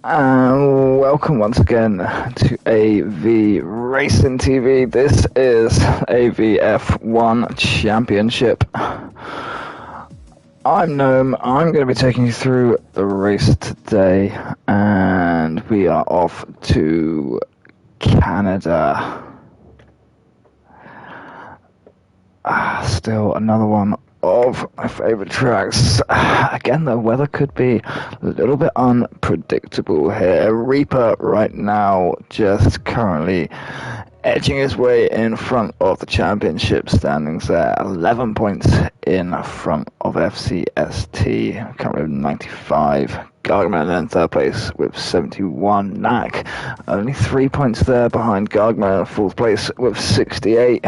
And welcome once again to AV Racing TV. This is AVF1 Championship. I'm Gnome. I'm going to be taking you through the race today, and we are off to Canada. Still another one of my favourite tracks. Again, the weather could be a little bit unpredictable here. Reaper right now just currently edging his way in front of the championship standings there. 11 points in front of FCST, currently with 95. Gargamelin in third place with 71. Knack only 3 points there behind Gargamelin in fourth place with 68.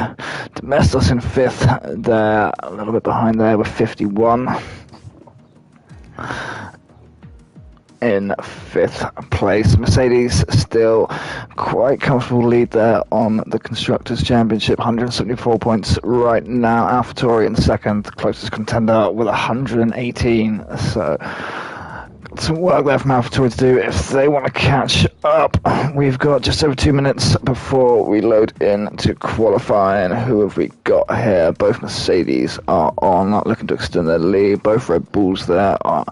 Domestos in fifth there, a little bit behind there with 51. In fifth place, Mercedes still quite comfortable lead there on the Constructors' Championship, 174 points right now. AlphaTauri in second, closest contender with 118. So some work there from AlphaTauri to do if they want to catch up. We've got just over 2 minutes before we load in to qualify. And who have we got here? Both Mercedes are on, looking to extend their lead. Both Red Bulls there are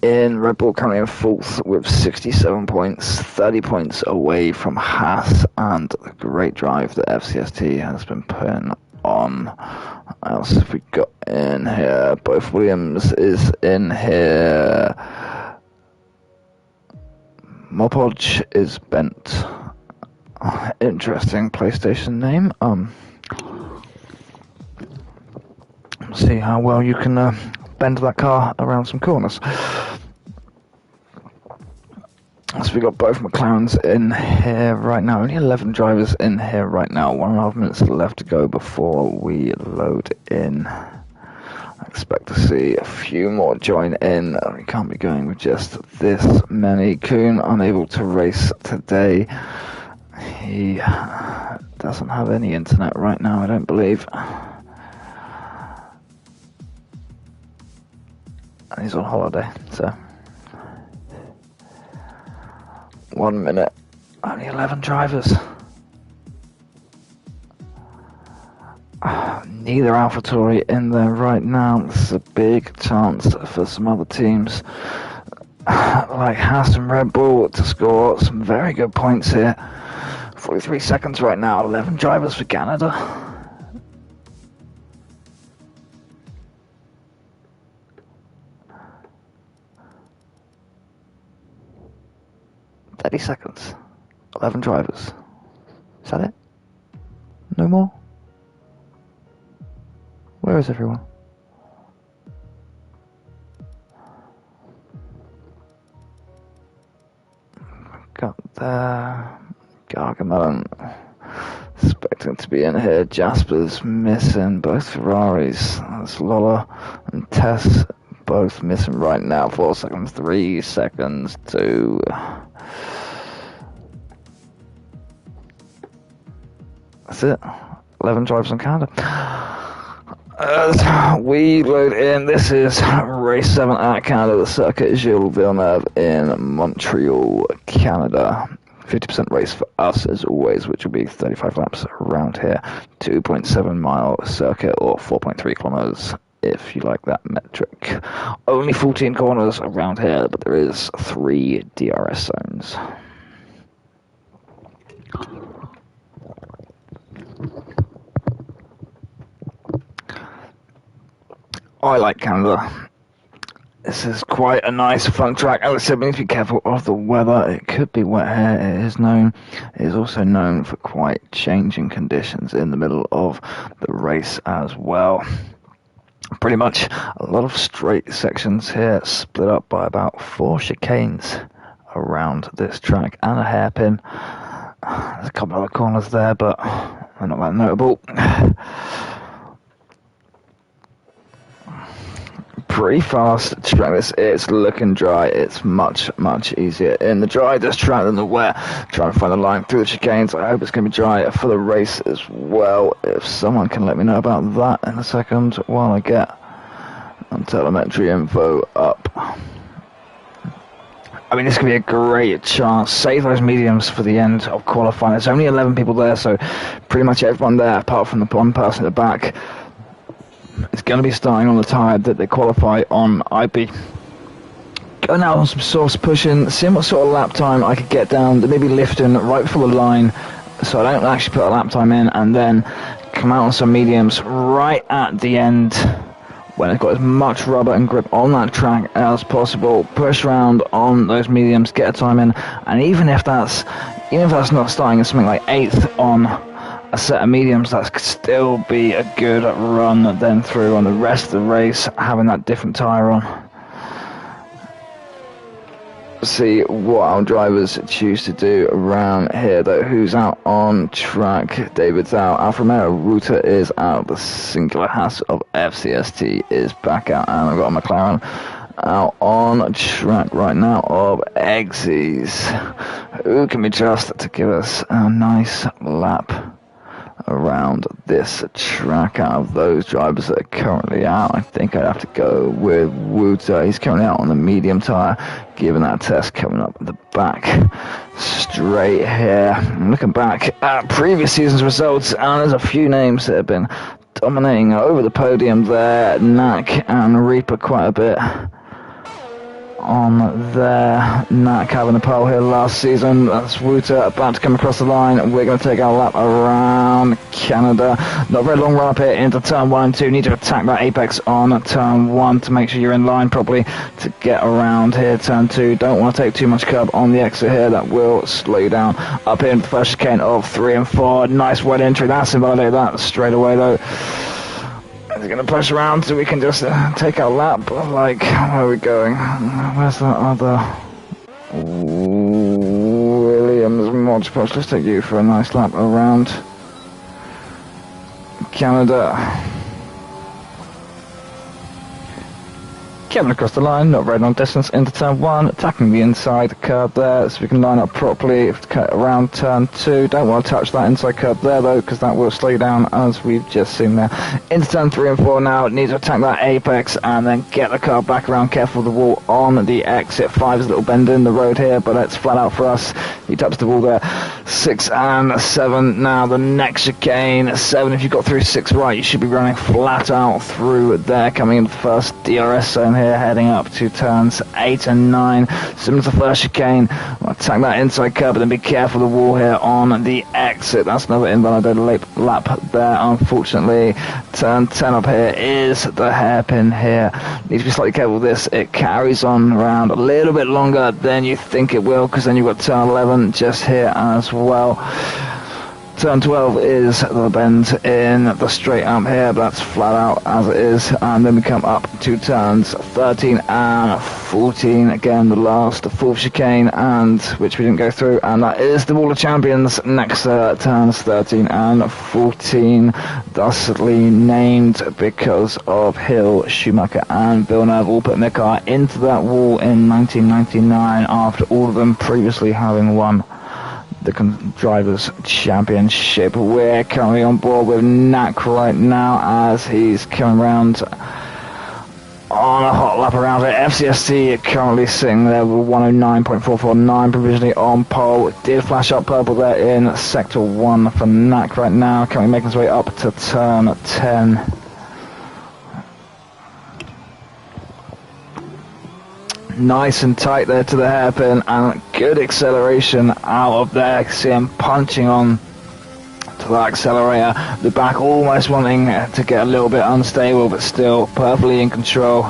in. Red Bull currently in fourth with 67 points, 30 points away from Haas, and the great drive that FCST has been putting on. What else have we got in here? Both Williams is in here. Mopodge is bent. Interesting PlayStation name. See how well you can bend that car around some corners. So we got both McLarens in here right now. Only 11 drivers in here right now. 1.5 minutes left to go before we load in. I expect to see a few more join in. We can't be going with just this many. Kuhn unable to race today. He doesn't have any internet right now, I don't believe. And he's on holiday, so 1 minute, only 11 drivers. Neither AlphaTauri in there right now. This is a big chance for some other teams like Haas and Red Bull to score some very good points here. 43 seconds right now, 11 drivers for Canada. Seconds, 11 drivers. Is that it? No more? Where is everyone? Got there. Gargamelin expecting to be in here. Jasper's missing. Both Ferraris. That's Lola and Tess both missing right now. 4 seconds, 3 seconds, 2. That's it. 11 drivers on Canada. As we load in, this is race 7 at Canada. The circuit is Gilles Villeneuve in Montreal, Canada. 50% race for us as always, which will be 35 laps around here. 2.7 mile circuit, or 4.3 kilometers if you like that metric. Only 14 corners around here, but there is 3 DRS zones. I like Canada. This is quite a nice, fun track. As I said, we need to be careful of the weather. It could be wet here. It is also known for quite changing conditions in the middle of the race as well. Pretty much a lot of straight sections here, split up by about 4 chicanes around this track and a hairpin. There's a couple of other corners there, but they're not that notable. Pretty fast track. It's looking dry. It's much easier in the dry track than the wet. Trying to find the line through the chicanes. I hope it's going to be dry for the race as well. If someone can let me know about that in a second while I get telemetry info up. I mean, this could be a great chance. Save those mediums for the end of qualifying. There's only 11 people there, so pretty much everyone there, apart from the one person at the back, is going to be starting on the tyre that they qualify on. I'd be going out on some source pushing, seeing what sort of lap time I could get down, maybe lifting right before the line, so I don't actually put a lap time in, and then come out on some mediums right at the end when it's got as much rubber and grip on that track as possible. Push around on those mediums, get a time in, and even if that's not starting at something like 8th on a set of mediums, that could still be a good run then through on the rest of the race, having that different tyre on. See what our drivers choose to do around here though. Who's out on track? David's out, Alfa Romeo, Router is out, the singular Haas of FCST is back out, and I've got a McLaren out on track right now of X's. Who can we trust to give us a nice lap around this track out of those drivers that are currently out? I think I'd have to go with Wouter. He's currently out on the medium tyre, given that test coming up at the back straight here. I'm looking back at previous season's results, and there's a few names that have been dominating over the podium there. Knack and Reaper quite a bit on there. Knack having a pole here last season. That's Wouter about to come across the line. We're going to take our lap around Canada. Not a very long run up here into turn 1 and 2. Need to attack that apex on turn 1 to make sure you're in line properly to get around here. Turn 2, don't want to take too much curb on the exit here. That will slow you down. Up here in the first chicane of 3 and 4. Nice wide entry. That's invalidated that straight away though. They're going to push around so we can just take our lap. Like, where are we going? Where's that other Williams mod push? Let's take you for a nice lap around Canada. Coming across the line, not very long distance into turn 1, attacking the inside curb there so we can line up properly around turn 2. Don't want to touch that inside curb there though, because that will slow you down as we've just seen there. Into turn 3 and 4 now, need to attack that apex and then get the car back around, careful of the wall on the exit. 5 is a little bend in the road here, but it's flat out for us. He touched the wall there. 6 and 7 now, the next chicane. 7, if you got through 6 right, you should be running flat out through there, coming in the first DRS zone here, heading up to turns 8 and 9. Similar to the first chicane, we'll attack that inside curb, but then be careful of the wall here on the exit. That's another invalidated lap there, unfortunately. Turn 10 up here is the hairpin here. Need to be slightly careful with this. It carries on around a little bit longer than you think it will, because then you've got turn 11 just here as well. Turn 12 is the bend in the straight up here, but that's flat out as it is. And then we come up to turns 13 and 14. Again, the last full chicane, and which we didn't go through. And that is the Wall of Champions next turns 13 and 14. Thusly named because of Hill, Schumacher and Villeneuve all putting their car into that wall in 1999 after all of them previously having won the Drivers' Championship. We're currently on board with Knack right now as he's coming around on a hot lap around it. FCST currently sitting there with 109.449 provisionally on pole. Did flash up purple there in sector 1 for Knack right now, currently making his way up to turn 10. Nice and tight there to the hairpin, and good acceleration out of there. See him punching on to the accelerator. The back almost wanting to get a little bit unstable, but still perfectly in control.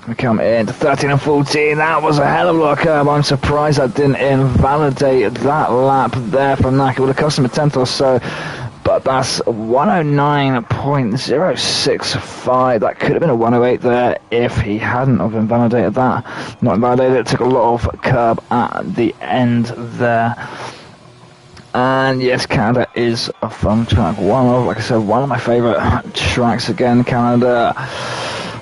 We come into 13 and 14. That was a hell of a lot of curb. I'm surprised that didn't invalidate that lap there from Knack. It would have cost him a tenth or so. But that's 109.065. That could have been a 108 there if he hadn't have invalidated that. Not invalidated, it took a lot of curb at the end there. And yes, Canada is a fun track. Like I said, one of my favourite tracks again, Canada.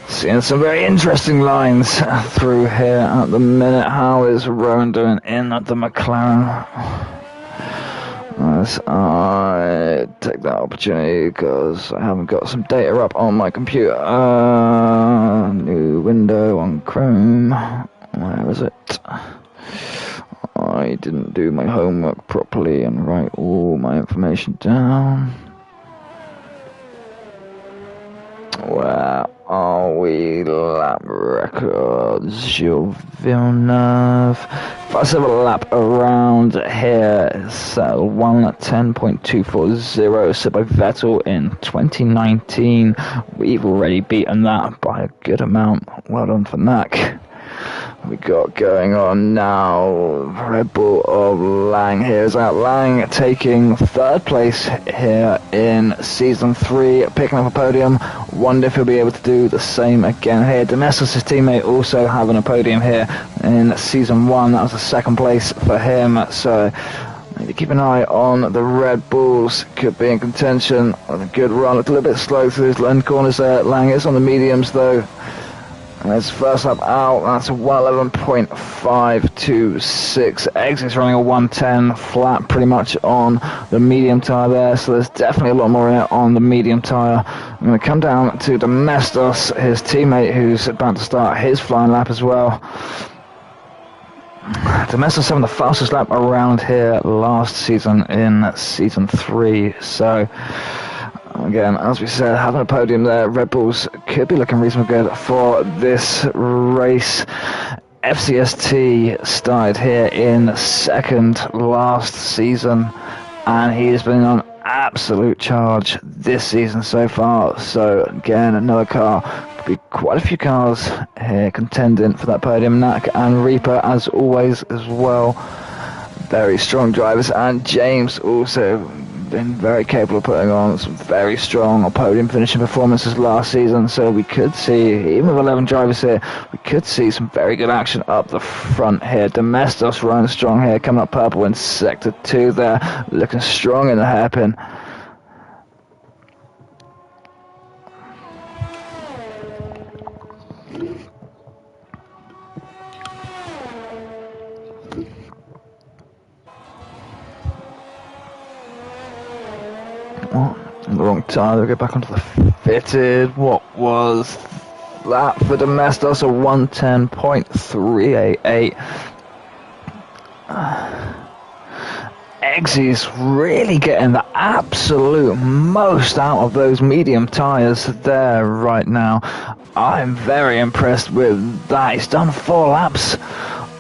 Seeing some very interesting lines through here at the minute. How is Rowan doing in the McLaren? As I take that opportunity because I haven't got some data up on my computer. New window on Chrome. Where is it? I didn't do my homework properly and write all my information down. Where are we? Lap records. Gilles Villeneuve. First ever lap around here is 1:10.240, set by Vettel in 2019. We've already beaten that by a good amount. Well done for Knack. We got going on now. Red Bull of Lang here is out. Lang taking third place here in season 3, picking up a podium. Wonder if he'll be able to do the same again here. Domestos, his teammate, also having a podium here in season 1. That was the second place for him. So maybe keep an eye on the Red Bulls. Could be in contention with a good run. Looked a little bit slow through his lane corners there. Lang is on the mediums though. And his first lap out, that's a 1:11.526. Xz is running a 1:10 flat pretty much on the medium tyre there, so there's definitely a lot more in it on the medium tyre. I'm going to come down to Domestos, his teammate, who's about to start his flying lap as well. Domestos having the fastest lap around here last season in season 3, so again, as we said, having a podium there, Red Bulls could be looking reasonably good for this race. FCST started here in second last season, and he has been on absolute charge this season so far. So again, another car, could be quite a few cars here contending for that podium. Knack and Reaper, as always, as well. Very strong drivers, and James also been very capable of putting on some very strong podium finishing performances last season, so we could see, even with 11 drivers here, we could see some very good action up the front here. Domestos running strong here, coming up purple in sector 2 there, looking strong in the hairpin. The wrong tire, they'll go back onto the fitted. What was that for Domestos? A 1:10.388. Xz really getting the absolute most out of those medium tyres there right now. I'm very impressed with that. He's done 4 laps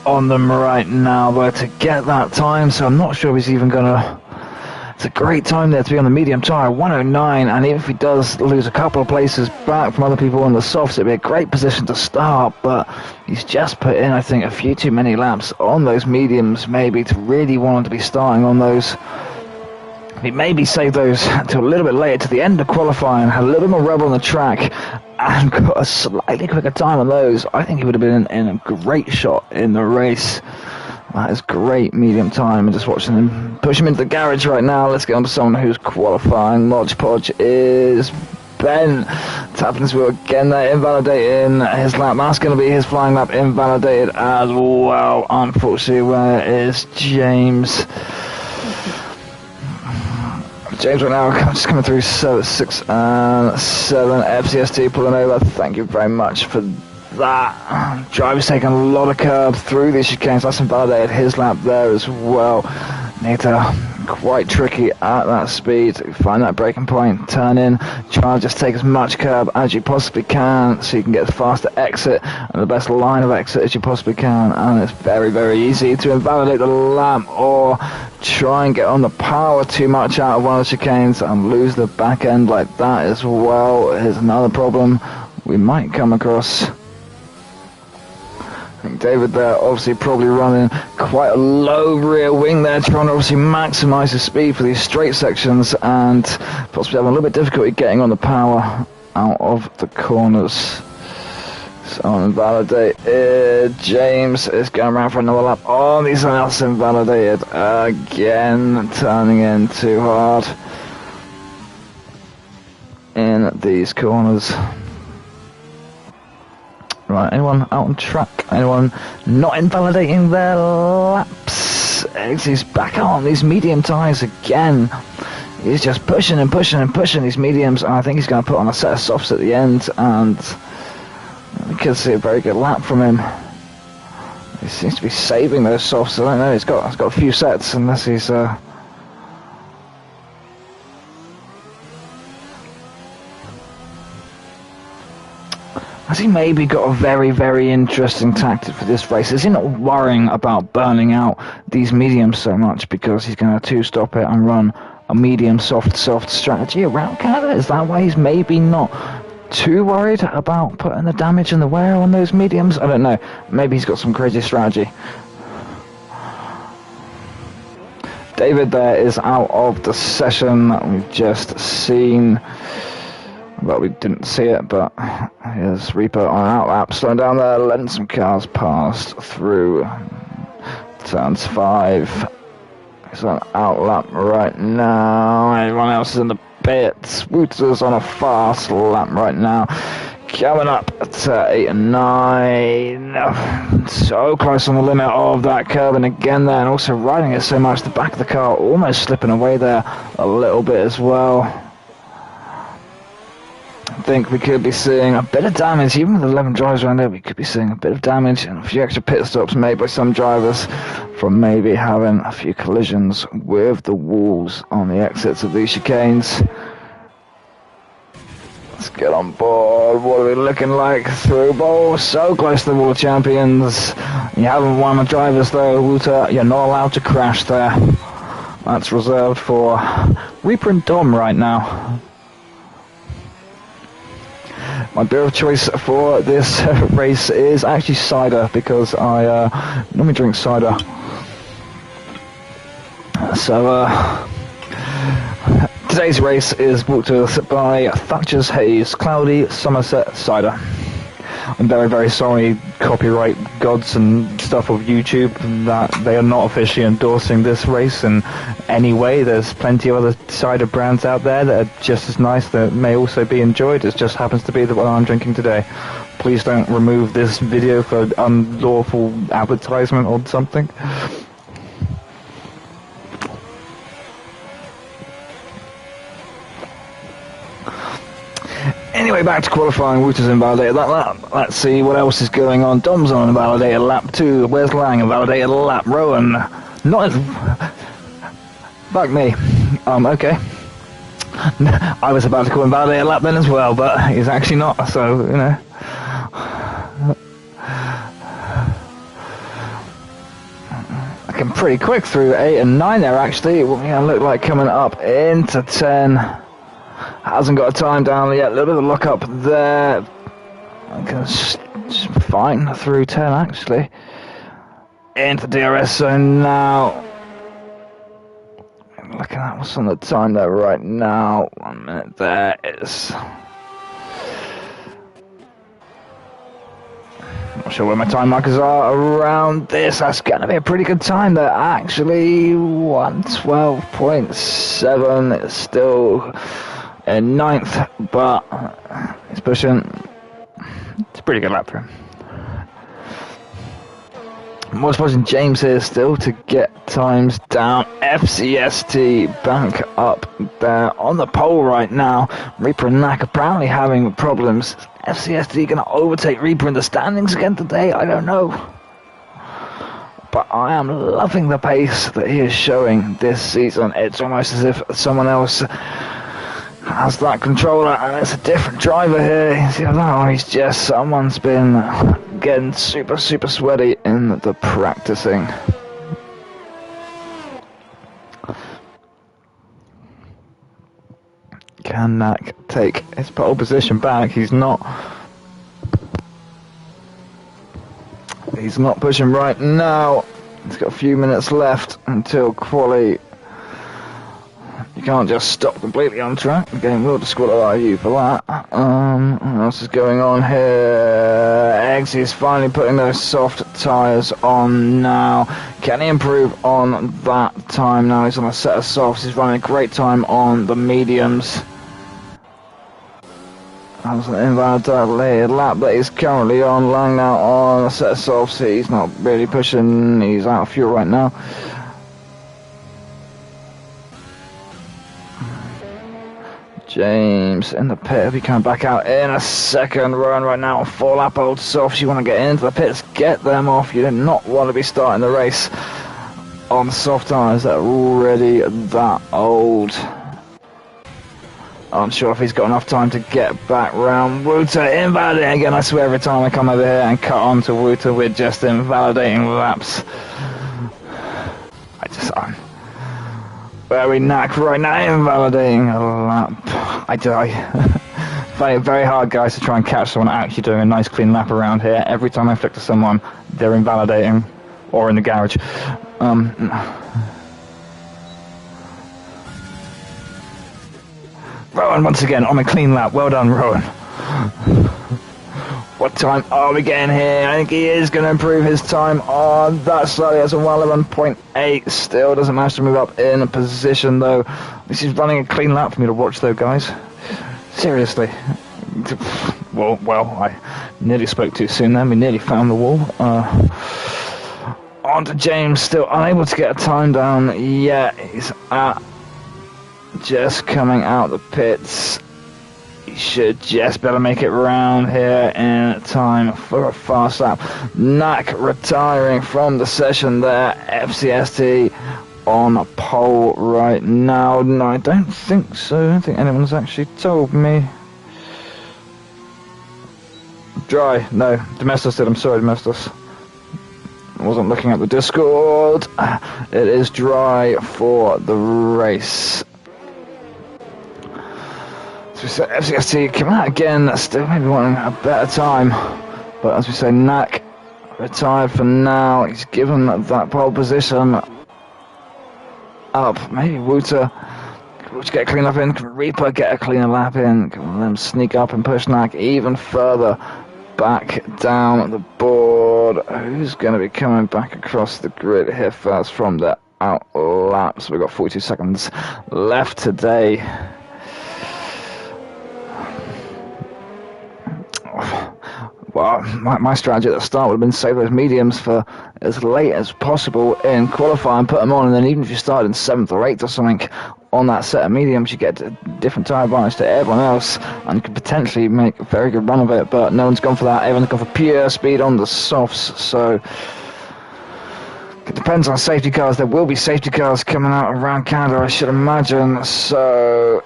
on them right now, but to get that time, so I'm not sure he's even going to... It's a great time there to be on the medium tyre, 1:09, and even if he does lose a couple of places back from other people on the softs, it'd be a great position to start, but he's just put in, I think, a few too many laps on those mediums, maybe, to really want him to be starting on those. He maybe saved those until a little bit later, to the end of qualifying, had a little bit more rubber on the track, and got a slightly quicker time on those. I think he would have been in a great shot in the race. That is great medium time, and just watching him push him into the garage right now. Let's get on to someone who's qualifying. Modge Podge is Ben, tapping his wheel again there, invalidating his lap. That's going to be his flying lap invalidated as well, unfortunately. Where is James? James right now just coming through 6 and 7. FCST pulling over. Thank you very much for that. Driver's taking a lot of curb through these chicanes. That's invalidated his lap there as well. Nita quite tricky at that speed. Find that braking point, turn in, try and just take as much curb as you possibly can so you can get the faster exit and the best line of exit as you possibly can. And it's very, very easy to invalidate the lap or try and get on the power too much out of one of the chicanes and lose the back end like that as well. Here's another problem we might come across. I think David there obviously probably running quite a low rear wing there, trying to obviously maximise his speed for these straight sections and possibly having a little bit of difficulty getting on the power out of the corners. So invalidated. James is going around for another lap. Oh, these are else invalidated again, turning in too hard in these corners. Right, anyone out on track? Anyone not invalidating their laps? He's back on these medium tyres again. He's just pushing and pushing and pushing these mediums, and I think he's going to put on a set of softs at the end, and we could see a very good lap from him. He seems to be saving those softs. I don't know. He's got a few sets, unless he's. Has he maybe got a very, very interesting tactic for this race? Is he not worrying about burning out these mediums so much because he's going to two-stop it and run a medium soft strategy around Canada? Is that why he's maybe not too worried about putting the damage and the wear on those mediums? I don't know. Maybe he's got some crazy strategy. David there is out of the session. We've just seen... Well, we didn't see it, but here's Reaper on an outlap, slowing down there, letting some cars pass through. Turns 5. He's on outlap right now. Everyone else is in the pits. Wouter's on a fast lap right now. Coming up to 8 and 9. So close on the limit of that curve, and again there, and also riding it so much, the back of the car almost slipping away there a little bit as well. I think we could be seeing a bit of damage, even with 11 drivers around there. We could be seeing a bit of damage and a few extra pit stops made by some drivers from maybe having a few collisions with the walls on the exits of these chicanes. Let's get on board. What are we looking like through bowl? So close to the World Champions. You haven't won the drivers though, Wouter. You're not allowed to crash there. That's reserved for Reaper and Dom right now. My beer of choice for this race is actually cider, because I normally drink cider. So today's race is brought to us by Thatcher's Haze Cloudy Somerset Cider. I'm very, very sorry, copyright gods and stuff of YouTube, that they are not officially endorsing this race in any way. There's plenty of other cider brands out there that are just as nice, that may also be enjoyed. It just happens to be the one I'm drinking today. Please don't remove this video for unlawful advertisement or something. Anyway, back to qualifying. Wouter's invalidated that lap. Let's see what else is going on. Dom's on an invalidated lap 2. Where's Lang? Invalidated lap. Rowan. Not as... Fuck me. Okay. I was about to call invalidated lap then as well, but he's actually not, so, you know. I came pretty quick through 8 and 9 there, actually. Yeah, look like coming up into 10. Hasn't got a time down yet. A little bit of a lock up there. Fine through 10 actually. Into DRS zone now. Looking at what's on the time there right now. 1 minute there is. Not sure where my time markers are around this. That's going to be a pretty good time there actually. 1:12.7. It's still in 9th, but he's pushing. It's a pretty good lap for him. More supposing James here still to get times down. FCST back up there on the pole right now. Reaper and Knack apparently having problems. FCST going to overtake Reaper in the standings again today? I don't know. But I am loving the pace that he is showing this season. It's almost as if someone else has that controller, and it's a different driver here. You know, he's just, someone's been getting super, super sweaty in the practicing. Can Knack take his pole position back? He's not pushing right now. He's got a few minutes left until quali. You can't just stop completely on track. The game will disqualify you for that. What else is going on here? Xz is finally putting those soft tyres on now. Can he improve on that time now? He's on a set of softs. He's running a great time on the mediums. That was an invalidated lap that he's currently on. Lang now on a set of softs. He's not really pushing. He's out of fuel right now. James in the pit. He'll be coming back out in a second. Rowan right now on 4 lap old softs. You want to get into the pits, get them off. You do not want to be starting the race on soft tyres that are already that old. I'm sure if he's got enough time to get back round. Wouter invalidating again. I swear every time I come over here and cut on to Wouter, we're just invalidating laps. I'm very knack right now, invalidating a lap. I find it very hard, guys, to try and catch someone actually doing a nice clean lap around here. Every time I flick to someone, they're invalidating or in the garage. Rowan once again on a clean lap. Well done, Rowan. What time are we getting here? I think he is going to improve his time on that slightly. That's a 1:11.8. Still doesn't manage to move up in a position, though. This is running a clean lap for me to watch, though, guys. Seriously. Well, I nearly spoke too soon then. We nearly found the wall. On to James, still unable to get a time down yet. He's just coming out the pits. He should just better make it round here in time for a fast lap. Knack retiring from the session there. FCST on pole right now. No, I don't think so. I don't think anyone's actually told me. Dry. No, Domestos did. I'm sorry, Domestos. I wasn't looking at the Discord. It is dry for the race. So FCST coming out again, still maybe wanting a better time, but as we say, Knack retired for now. He's given that pole position up. Maybe Wouter get a clean lap in. Can Reaper get a cleaner lap in? Can them sneak up and push Knack even further back down the board? Who's going to be coming back across the grid here first from the out laps? We've got 42 seconds left today. Well, my strategy at the start would have been save those mediums for as late as possible in qualifying, put them on, and then even if you started in 7th or 8th or something on that set of mediums, you get a different tyre advantage to everyone else, and you could potentially make a very good run of it, but no one's gone for that. Everyone's gone for pure speed on the softs, so it depends on safety cars. There will be safety cars coming out around Canada, I should imagine, so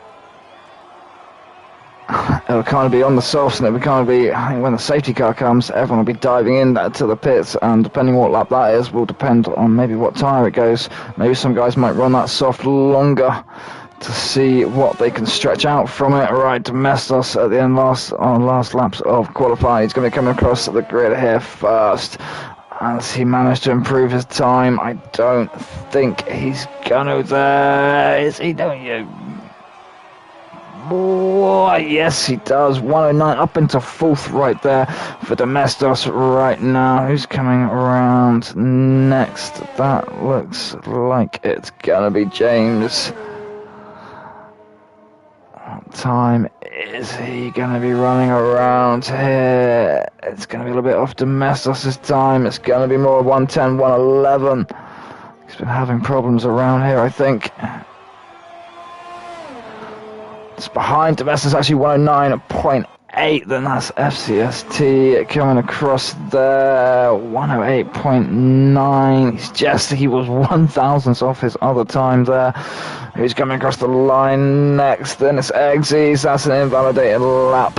it'll kind of be on the softs, and it'll kind of be, I think when the safety car comes, everyone will be diving in to the pits, and depending on what lap that is, will depend on maybe what tyre it goes. Maybe some guys might run that soft longer to see what they can stretch out from it. Right, Domestos at the end, last laps of qualifying. He's going to be coming across the grid here first. As he managed to improve his time, I don't think he's going to there. Is he? Don't you? Boy, yes, he does. 109 up into 4th right there for Domestos right now. Who's coming around next? That looks like it's gonna be James. What time is he gonna be running around here? It's gonna be a little bit off Domestos' time. It's gonna be more 110, 111. He's been having problems around here, I think. It's behind Domestos, actually 109.8, then that's FCST coming across there, 108.9, he was 1,000ths off his other time there. Who's coming across the line next? Then it's Xz, that's an invalidated lap.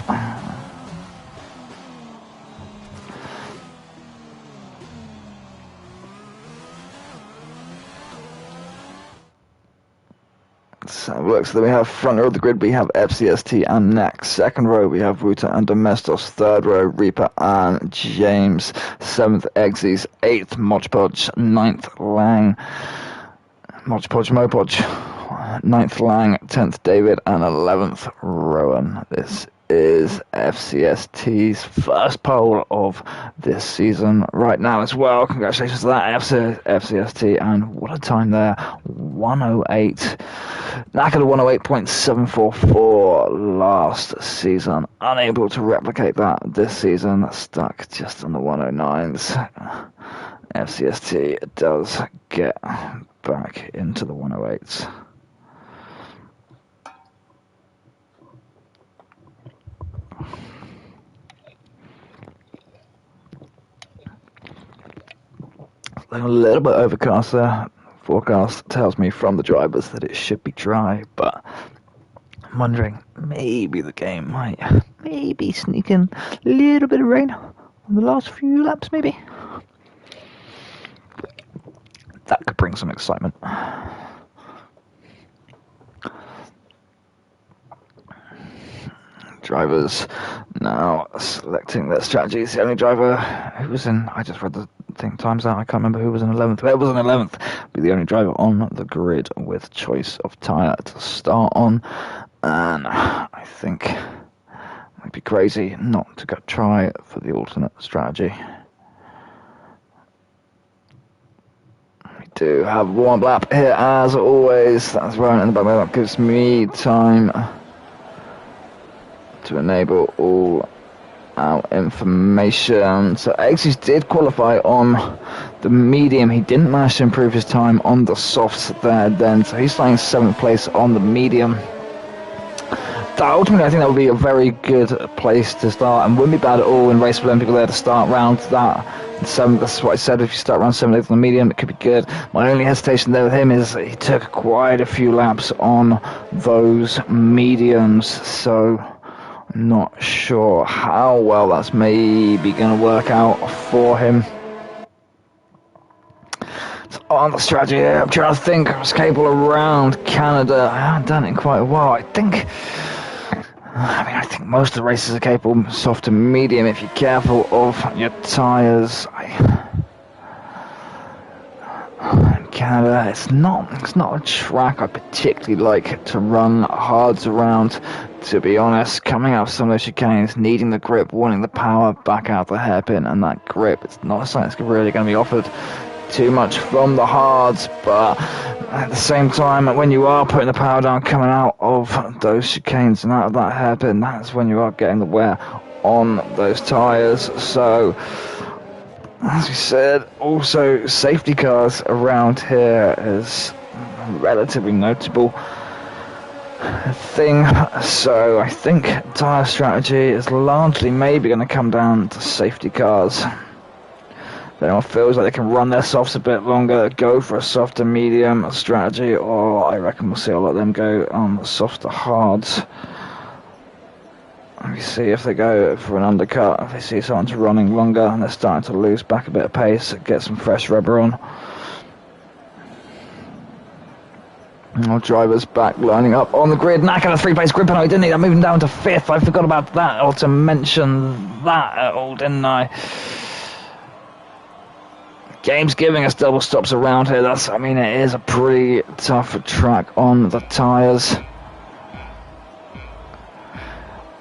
So it looks that we have front row of the grid, we have FCST and Knack. Second row, we have Wouter and Domestos. Third row, Reaper and James. 7th, Xz. 8th, Modgepodge. 9th, Lang. Modgepodge, Mopodge. 9th, Lang. 10th, David. And 11th, Rowan. This is FCST's first pole of this season right now as well. Congratulations to that, FCST, and what a time there. 108. Knack at a 108.744 last season. Unable to replicate that this season. Stuck just on the 109s. FCST does get back into the 108s. a little bit overcast there. Forecast tells me from the drivers that it should be dry, but I'm wondering, maybe the game might maybe sneak in a little bit of rain on the last few laps, maybe. That could bring some excitement. Drivers now selecting their strategies. The only driver who was in, I just read the thing times out, I can't remember who was in 11th. It was in 11th, be the only driver on the grid with choice of tyre to start on. And I think it might be crazy not to go try for the alternate strategy. We do have one lap here as always. That's Rowan in the back. That gives me time to enable all our information. So Xz did qualify on the medium. He didn't manage to improve his time on the softs there then, so he's starting 7th place on the medium. Ultimately, I think that would be a very good place to start, and wouldn't be bad at all in race Olympic there to start round that 7th. That's what I said, if you start round 7th on the medium, it could be good. My only hesitation there with him is he took quite a few laps on those mediums, so I'm not sure how well that's maybe going to work out for him. So on the strategy here, I'm trying to think of what's capable around Canada. I haven't done it in quite a while. I think most of the races are capable soft to medium if you're careful of your tyres. In Canada, it's not a track I particularly like to run hards around, to be honest. Coming out of some of those chicanes, needing the grip, wanting the power back out the hairpin, and that grip, it's not something that's really going to be offered too much from the hards. But at the same time, when you are putting the power down coming out of those chicanes and out of that hairpin, that's when you are getting the wear on those tyres. So as we said, also safety cars around here is a relatively notable thing. So I think tyre strategy is largely maybe going to come down to safety cars. If anyone feels like they can run their softs a bit longer, go for a soft to medium strategy, or I reckon we'll see a lot of them go on soft to hards. Let me see if they go for an undercut. If they see someone's running longer and they're starting to lose back a bit of pace, get some fresh rubber on. Our drivers back lining up on the grid. Knack had a 3-place grip penalty, didn't he? They're moving down to 5th. I forgot about that, or to mention that at all, didn't I? Game's giving us double stops around here. It is a pretty tough track on the tyres.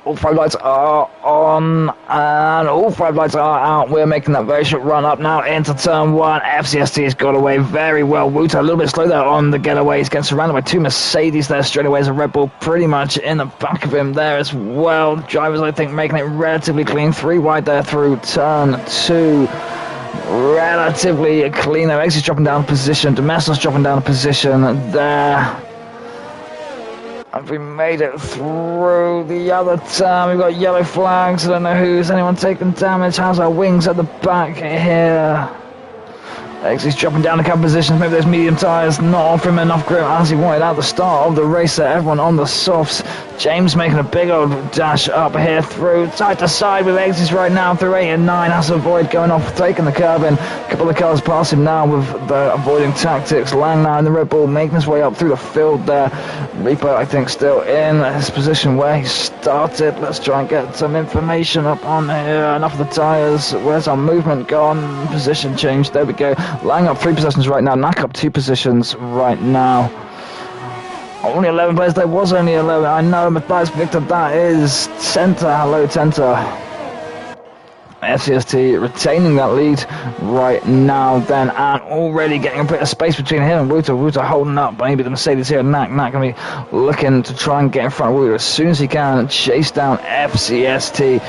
All 5 lights are on, and all 5 lights are out. We're making that very short run up now into turn 1. FCST has got away very well. Wouter a little bit slow there on the getaway. He's getting surrounded by 2 Mercedes there straight away. As a Red Bull pretty much in the back of him there as well. Drivers, I think, making it relatively clean. 3 wide there through turn 2. Relatively clean there. Xz dropping down a position. Domestos dropping down a position there. Have we made it through the other turn? We've got yellow flags. I don't know who's anyone taking damage. How's our wings at the back here? Xz dropping down a couple positions. Maybe those medium tyres not offering him enough grip as he wanted at the start of the race there. Everyone on the softs. James making a big old dash up here through side to side with Xz right now through 8 and 9. Has to avoid going off, taking the curb in. A couple of cars past him now with the avoiding tactics. Lang now in the Red Bull making his way up through the field there. Reaper, I think, still in his position where he started. Let's try and get some information up on here. Enough of the tyres. Where's our movement gone? Position change. There we go. Lang up 3 positions right now. Knack up 2 positions right now. Only 11 players. There was only 11. I know, Matthias Victor, that is Tenta. Hello, Tenta. FCST retaining that lead right now then, and already getting a bit of space between him and Wouter. Wouter holding up maybe the Mercedes here. Knack going to be looking to try and get in front of Wouter as soon as he can and chase down FCST.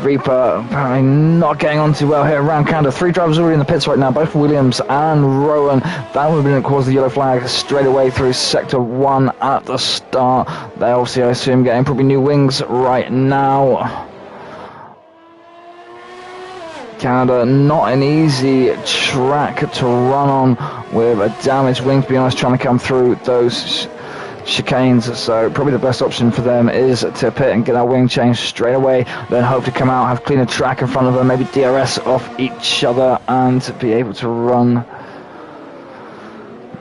Reaper apparently not getting on too well here around Canada. 3 drivers already in the pits right now, both Williams and Rowan. That would have been caused the yellow flag straight away through sector 1 at the start. They obviously, I assume, getting probably new wings right now. Canada, not an easy track to run on with a damaged wing, to be honest, trying to come through those chicanes. So probably the best option for them is to pit and get that wing changed straight away, then hope to come out, have cleaner track in front of them, maybe DRS off each other and be able to run.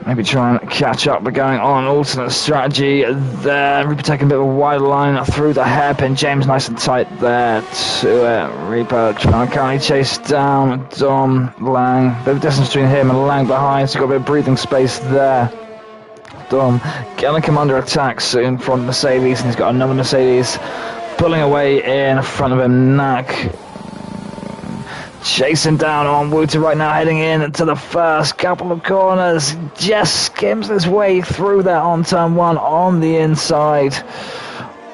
Maybe try and catch up. We're going on an alternate strategy there. Reaper taking a bit of a wide line through the hairpin. James nice and tight there to it. Reaper trying to currently chase down Dom Lang. Bit of distance between him and Lang behind, so got a bit of breathing space there. Dom gonna come under attack soon from Mercedes, and he's got another Mercedes pulling away in front of him. Knack chasing down on Wouter right now, heading in to the first couple of corners. Just skims his way through that on turn one on the inside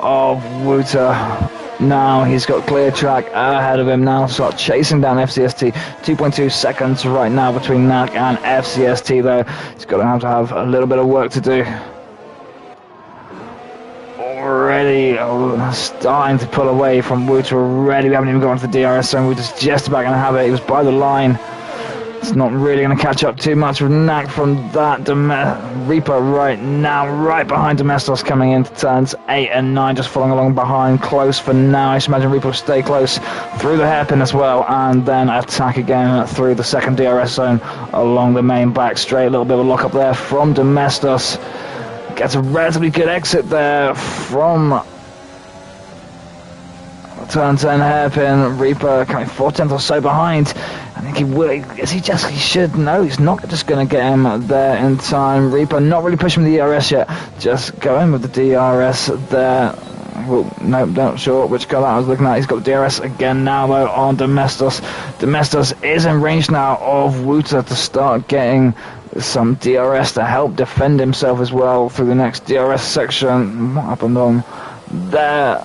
of Wouter. Now he's got clear track ahead of him now, start chasing down FCST. 2.2 seconds right now between Knack and FCST though. He's going to have a little bit of work to do. Already starting to pull away from Wouter already. We haven't even got into the DRS zone. Wouter's just about going to have it. He was by the line. It's not really going to catch up too much with Knack from that. Reaper right now, right behind Domestos coming into turns 8 and 9, just following along behind, close for now. I just imagine Reaper will stay close through the hairpin as well, and then attack again through the second DRS zone along the main back straight. A little bit of a lock up there from Domestos. Gets a relatively good exit there from turn 10 hairpin. Reaper coming 4/10 or so behind. I think he will. He should know. He's not just going to get him there in time. Reaper not really pushing the DRS yet. Just going with the DRS there. Well, no, not sure which car that I was looking at. He's got the DRS again now though on Domestos. Domestos is in range now of Wouter to start getting some DRS to help defend himself as well through the next DRS section. What happened on there?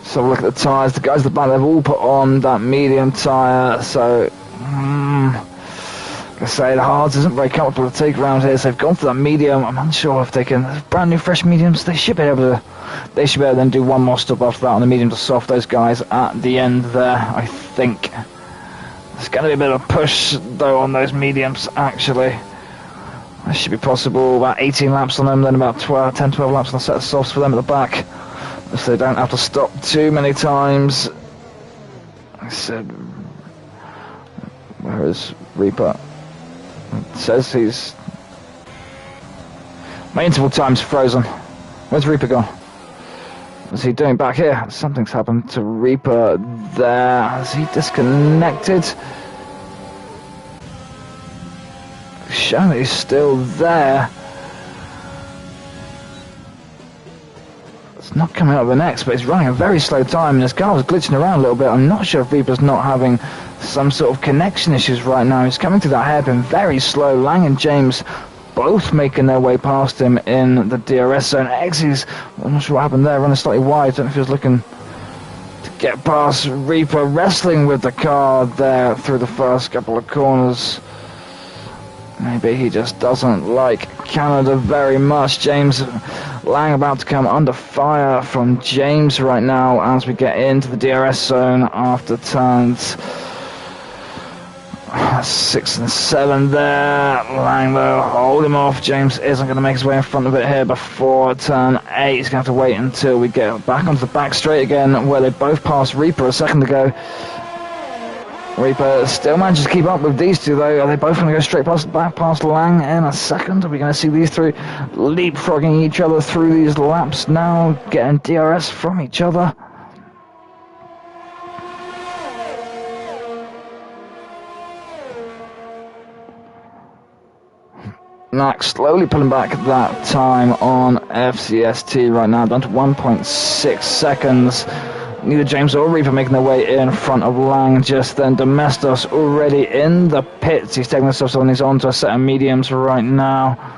So look at the tyres. The guys at the back, they've all put on that medium tyre. So, I say the hards isn't very comfortable to take around here. So they've gone for that medium. I'm unsure if they can. Brand new fresh mediums. They should be able to. They should be able to then do one more stop after that on the medium to soft those guys at the end there. I think. There's going to be a bit of a push, though, on those mediums, actually. That should be possible. About 18 laps on them, then about 10, 12 laps on the set of softs for them at the back. So they don't have to stop too many times. I said, where is Reaper? It says he's... My interval time's frozen. Where's Reaper gone? What's he doing back here? Something's happened to Reaper there. Has he disconnected? Showing that he's still there. It's not coming up with an X, but he's running a very slow time, and his car was glitching around a little bit. I'm not sure if Reaper's not having some sort of connection issues right now. He's coming through that hairpin very slow. Lang and James both making their way past him in the DRS zone. X's, I'm not sure what happened there, running slightly wide. I don't know if he was looking to get past Reaper, wrestling with the car there through the first couple of corners. Maybe he just doesn't like Canada very much. James Lang about to come under fire from James right now as we get into the DRS zone after turns 6 and 7 there. Lang though, hold him off. James isn't going to make his way in front of it here before turn 8. He's going to have to wait until we get back onto the back straight again, where they both passed Reaper a second ago. Reaper still manages to keep up with these two though. Are they both going to go straight back past Lang in a second? Are we going to see these three leapfrogging each other through these laps now, getting DRS from each other? Knack slowly pulling back that time on FCST right now, down to 1.6 seconds. Neither James or Reaper making their way in front of Lang just then. Domestos already in the pits. He's taking the stuff on. He's on to a set of mediums right now.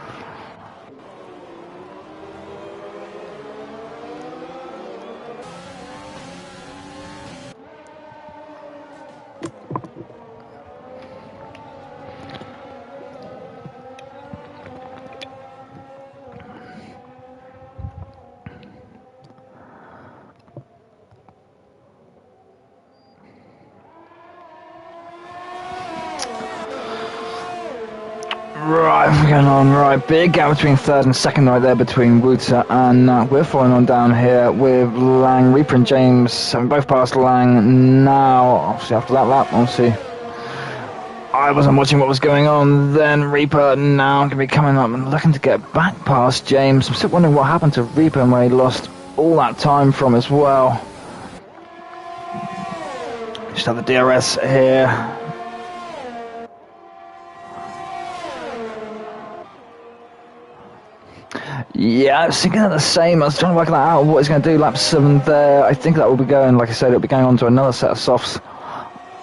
going on right. Big gap between third and second right there between Wouter and we're following on down here with Lang, Reaper and James both past Lang now. Obviously after that lap, obviously I wasn't watching what was going on then. Reaper now going to be coming up and looking to get back past James. I'm still wondering what happened to Reaper and where he lost all that time from as well. Just have the DRS here. Yeah, I was thinking of the same. I was trying to work that out, what he's going to do. Lap 7 there. I think that will be going, like I said, it'll be going on to another set of softs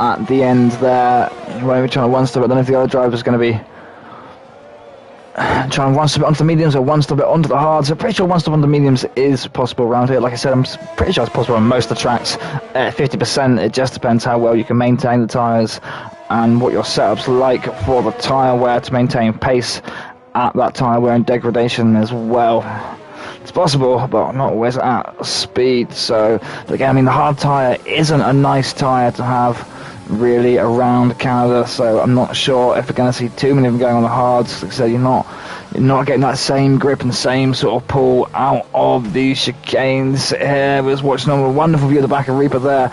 at the end there. He won't be trying to one-stop it. I don't know if the other driver's going to be trying to one-stop it onto the mediums or one-stop it onto the hards. I'm pretty sure one-stop on the mediums is possible around here. Like I said, I'm pretty sure it's possible on most of the tracks. 50%, it just depends how well you can maintain the tyres and what your setup's like for the tyre wear to maintain pace at that tyre wear and degradation as well. It's possible, but not always at speed. So again, I mean, the hard tyre isn't a nice tyre to have really around Canada, so I'm not sure if we're going to see too many of them going on the hards. Like I said, you're not getting that same grip and same sort of pull out of these chicanes here. We was watching on a wonderful view of the back of Reaper there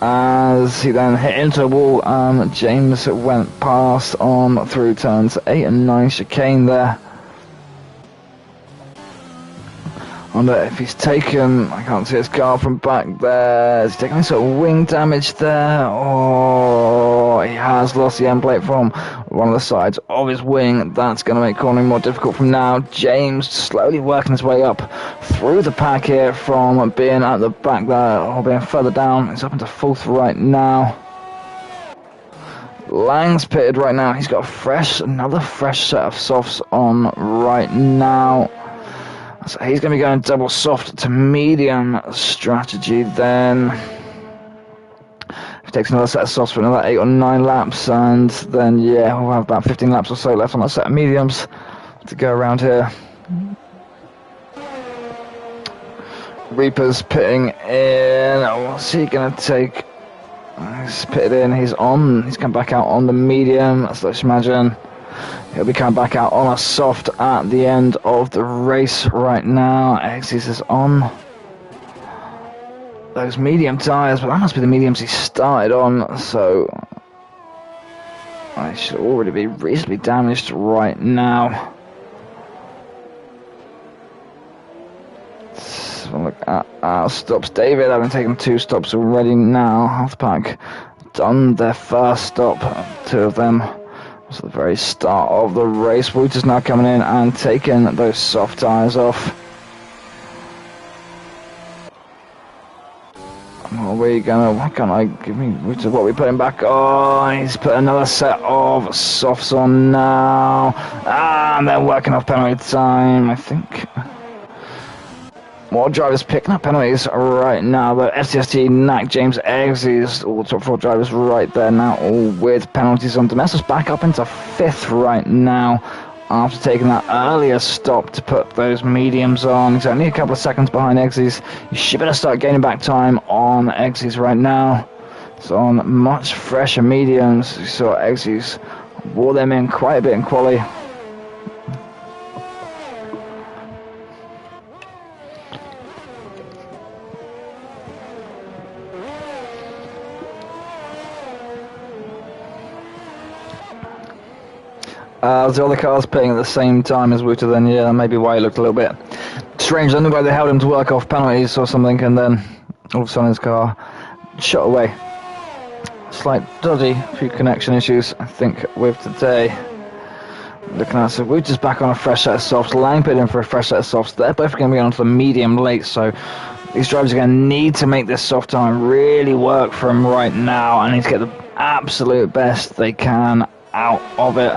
as he then hit into a wall. James went past on through turns 8 and 9 chicane there. I wonder if he's taken, I can't see his car from back there, is he taking any sort of wing damage there? Oh, he has lost the end plate from one of the sides of his wing. That's going to make cornering more difficult from now. James slowly working his way up through the pack here from being at the back there, or being further down. He's up into 4th right now. Lang's pitted right now. He's got another fresh set of softs on right now. So he's going to be going double soft to medium strategy then. He takes another set of softs for another 8 or 9 laps, and then yeah, we'll have about 15 laps or so left on that set of mediums to go around here. Reaper's pitting in. What's he going to take? He's pitted in. He's come back out on the medium. Let's imagine. He'll be coming back out on a soft at the end of the race right now. Xz is on those medium tyres, but that must be the mediums he started on, so I should already be reasonably damaged right now. Let's have a look at our stops. David, I've been taking 2 stops already now. Half the pack done their first stop, 2 of them. So the very start of the race. Wouter's now coming in and taking those soft tyres off. Why can't I give me Wouter what we putting back? Oh, he's put another set of softs on now. And they're working off penalty time, I think. More drivers picking up penalties right now. The FCST, NAC, James, Xz, all the top 4 drivers right there now, all with penalties on. Domestos back up into 5th right now after taking that earlier stop to put those mediums on. He's only a couple of seconds behind Xz. You should better start gaining back time on Xz right now. It's on much fresher mediums. You saw Xz wore them in quite a bit in quali. The other cars pitting at the same time as Wouter, then yeah, that may be why he looked a little bit strange. I don't know why they held him to work off penalties or something, and then all of a sudden his car shot away. Slight dodgy, few connection issues, I think, with today. Looking at, so Wouter's back on a fresh set of softs. Lang put in for a fresh set of softs. They're both going to be on to the medium late, so these drivers are going to need to make this soft time really work for him right now, and need to get the absolute best they can out of it.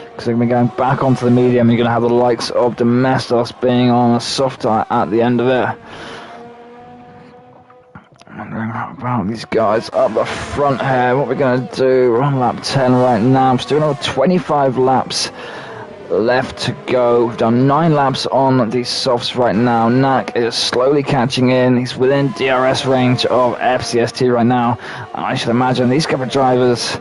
Because they're going to be going back onto the medium, and you're going to have the likes of Domestos being on a soft tire at the end of it. Wondering about these guys up the front here. What we're going to do, we're on lap 10 right now. I'm still another 25 laps left to go. We've done 9 laps on these softs right now. NAC is slowly catching in. He's within DRS range of FCST right now. And I should imagine these couple of drivers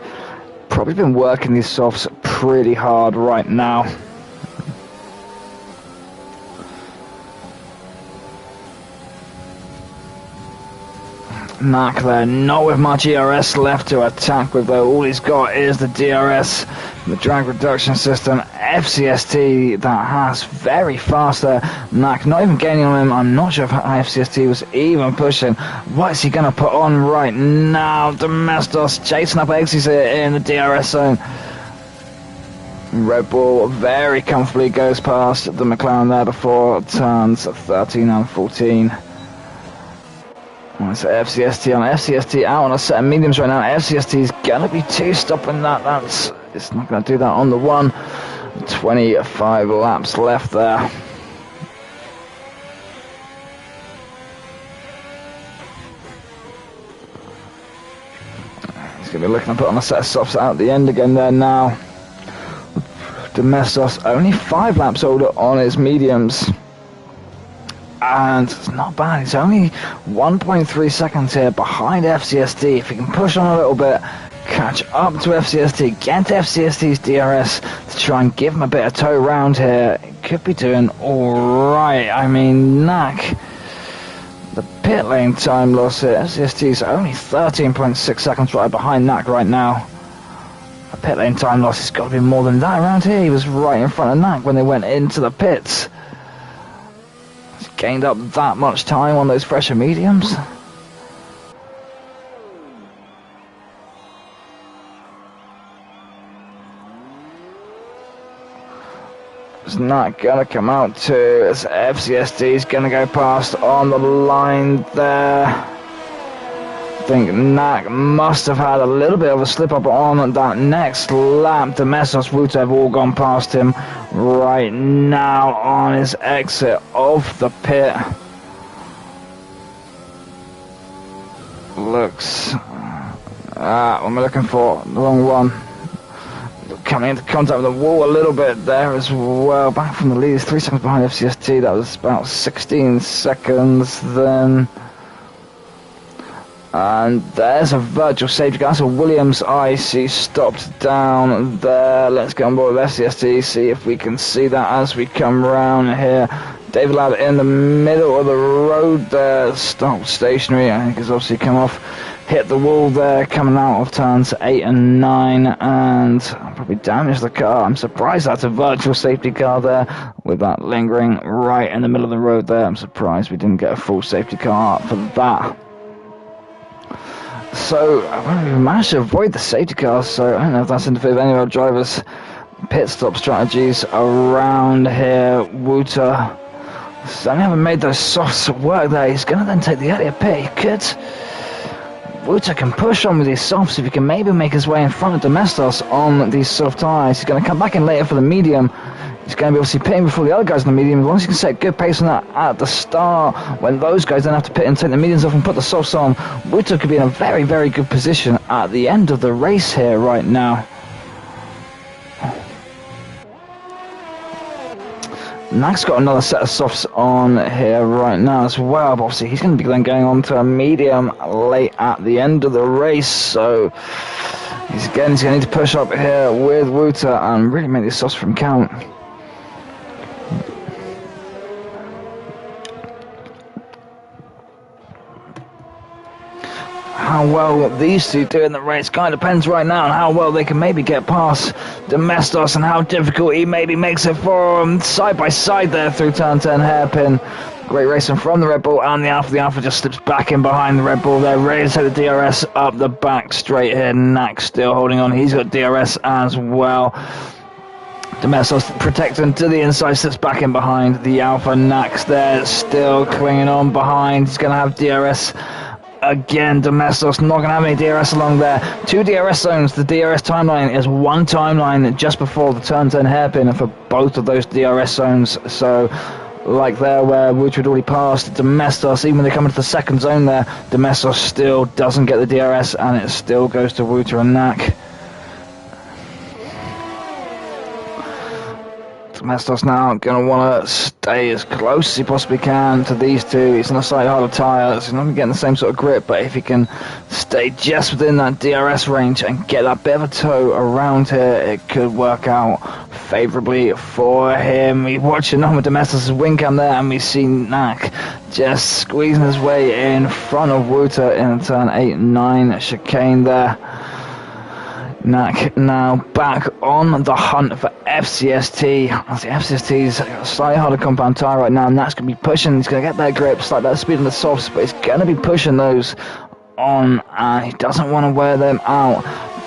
probably been working these softs pretty hard right now. Knack there, not with much ERS left to attack with though. All he's got is the DRS, the drag reduction system, FCST that has very fast there. Knack not even gaining on him. I'm not sure if FCST was even pushing. What is he going to put on right now? Domestos chasing up Xz in the DRS zone. Red Bull very comfortably goes past the McLaren there before turns 13 and 14. It's FCST on FCST out on a set of mediums right now. FCST is gonna be two stopping that. It's not gonna do that on the one. 25 laps left there. He's gonna be looking to put on a set of softs out at the end again there now. Domestos only 5 laps older on his mediums. And it's not bad, he's only 1.3 seconds here behind FCST. If he can push on a little bit, catch up to FCST, get FCST's DRS to try and give him a bit of tow round here, he could be doing alright. I mean, Knack, the pit lane time loss here, FCST's only 13.6 seconds right behind Knack right now. The pit lane time loss has got to be more than that around here. He was right in front of Knack when they went into the pits. Gained up that much time on those fresher mediums. It's not gonna come out to as FCST is gonna go past on the line there. I think Knack must have had a little bit of a slip up on that next lap. Domestos, Wouter have all gone past him right now on his exit of the pit. Looks... what am I looking for? The wrong one. Coming into contact with the wall a little bit there as well. Back from the lead, 3 seconds behind FCST. That was about 16 seconds then. And there's a virtual safety car. So Williams IC stopped down there. Let's get on board with FCST, see if we can see that as we come round here. David Ladd in the middle of the road there, stopped stationary. I think he's obviously come off, hit the wall there, coming out of turns 8 and 9, and probably damaged the car. I'm surprised that's a virtual safety car there, with that lingering right in the middle of the road there. I'm surprised we didn't get a full safety car for that. So, we managed to avoid the safety cars, so I don't know if that's indicative of any of our drivers' pit stop strategies around here. Wouter certainly haven't made those softs work there. He's going to then take the earlier pit. He could. Wouter can push on with these softs if he can maybe make his way in front of Domestos on these soft tyres. He's going to come back in later for the medium. He's going to be obviously pitting before the other guys in the medium. As long as he can set good pace on that at the start, when those guys then have to pit and take the mediums off and put the softs on, Wouter could be in a very, very good position at the end of the race here right now. Knack's got another set of softs on here right now as well, but obviously he's going to be then going on to a medium late at the end of the race, so he's going to need to push up here with Wouter and really make these softs from count. How well these two do in the race kind of depends right now on how well they can maybe get past Domestos and how difficult he maybe makes it for them. Side by side there through turn 10 hairpin. Great racing from the Red Bull and the Alpha. The Alpha just slips back in behind the Red Bull there. Ready to take the DRS up the back straight here. Knack still holding on. He's got DRS as well. Domestos protecting to the inside, slips back in behind the Alpha. Knack's there, still clinging on behind. He's going to have DRS again. Domestos not going to have any DRS along there. 2 DRS zones. The DRS timeline is 1 timeline just before the turn 10 hairpin for both of those DRS zones. So, like there where Wouter had already passed Domestos, even when they come into the second zone there, Domestos still doesn't get the DRS and it still goes to Wouter and Knack. Domestos now going to want to stay as close as he possibly can to these two. He's on a slightly harder tyre, so he's not getting the same sort of grip, but if he can stay just within that DRS range and get that bit of a toe around here, it could work out favourably for him. We're watching on with Domestos' wing cam there, and we see Knack just squeezing his way in front of Wouter in turn 8-9 chicane there. Knack now back on the hunt for FCST. The FCST's got a slightly harder compound tyre right now. Knack's going to be pushing. He's going to get that grip, slightly better speed on the softs, but he's going to be pushing those on, and he doesn't want to wear them out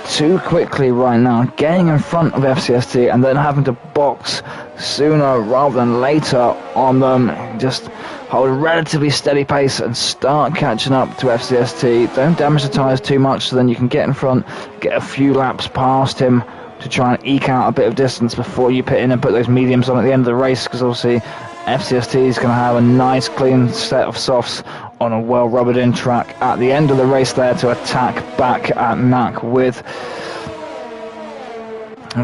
too quickly right now. Getting in front of FCST and then having to box sooner rather than later on them. Just hold a relatively steady pace and start catching up to FCST. Don't damage the tyres too much, so then you can get in front, get a few laps past him to try and eke out a bit of distance before you pit in and put those mediums on at the end of the race, because obviously FCST is going to have a nice clean set of softs on a well rubbered in track at the end of the race there to attack back at Knack with.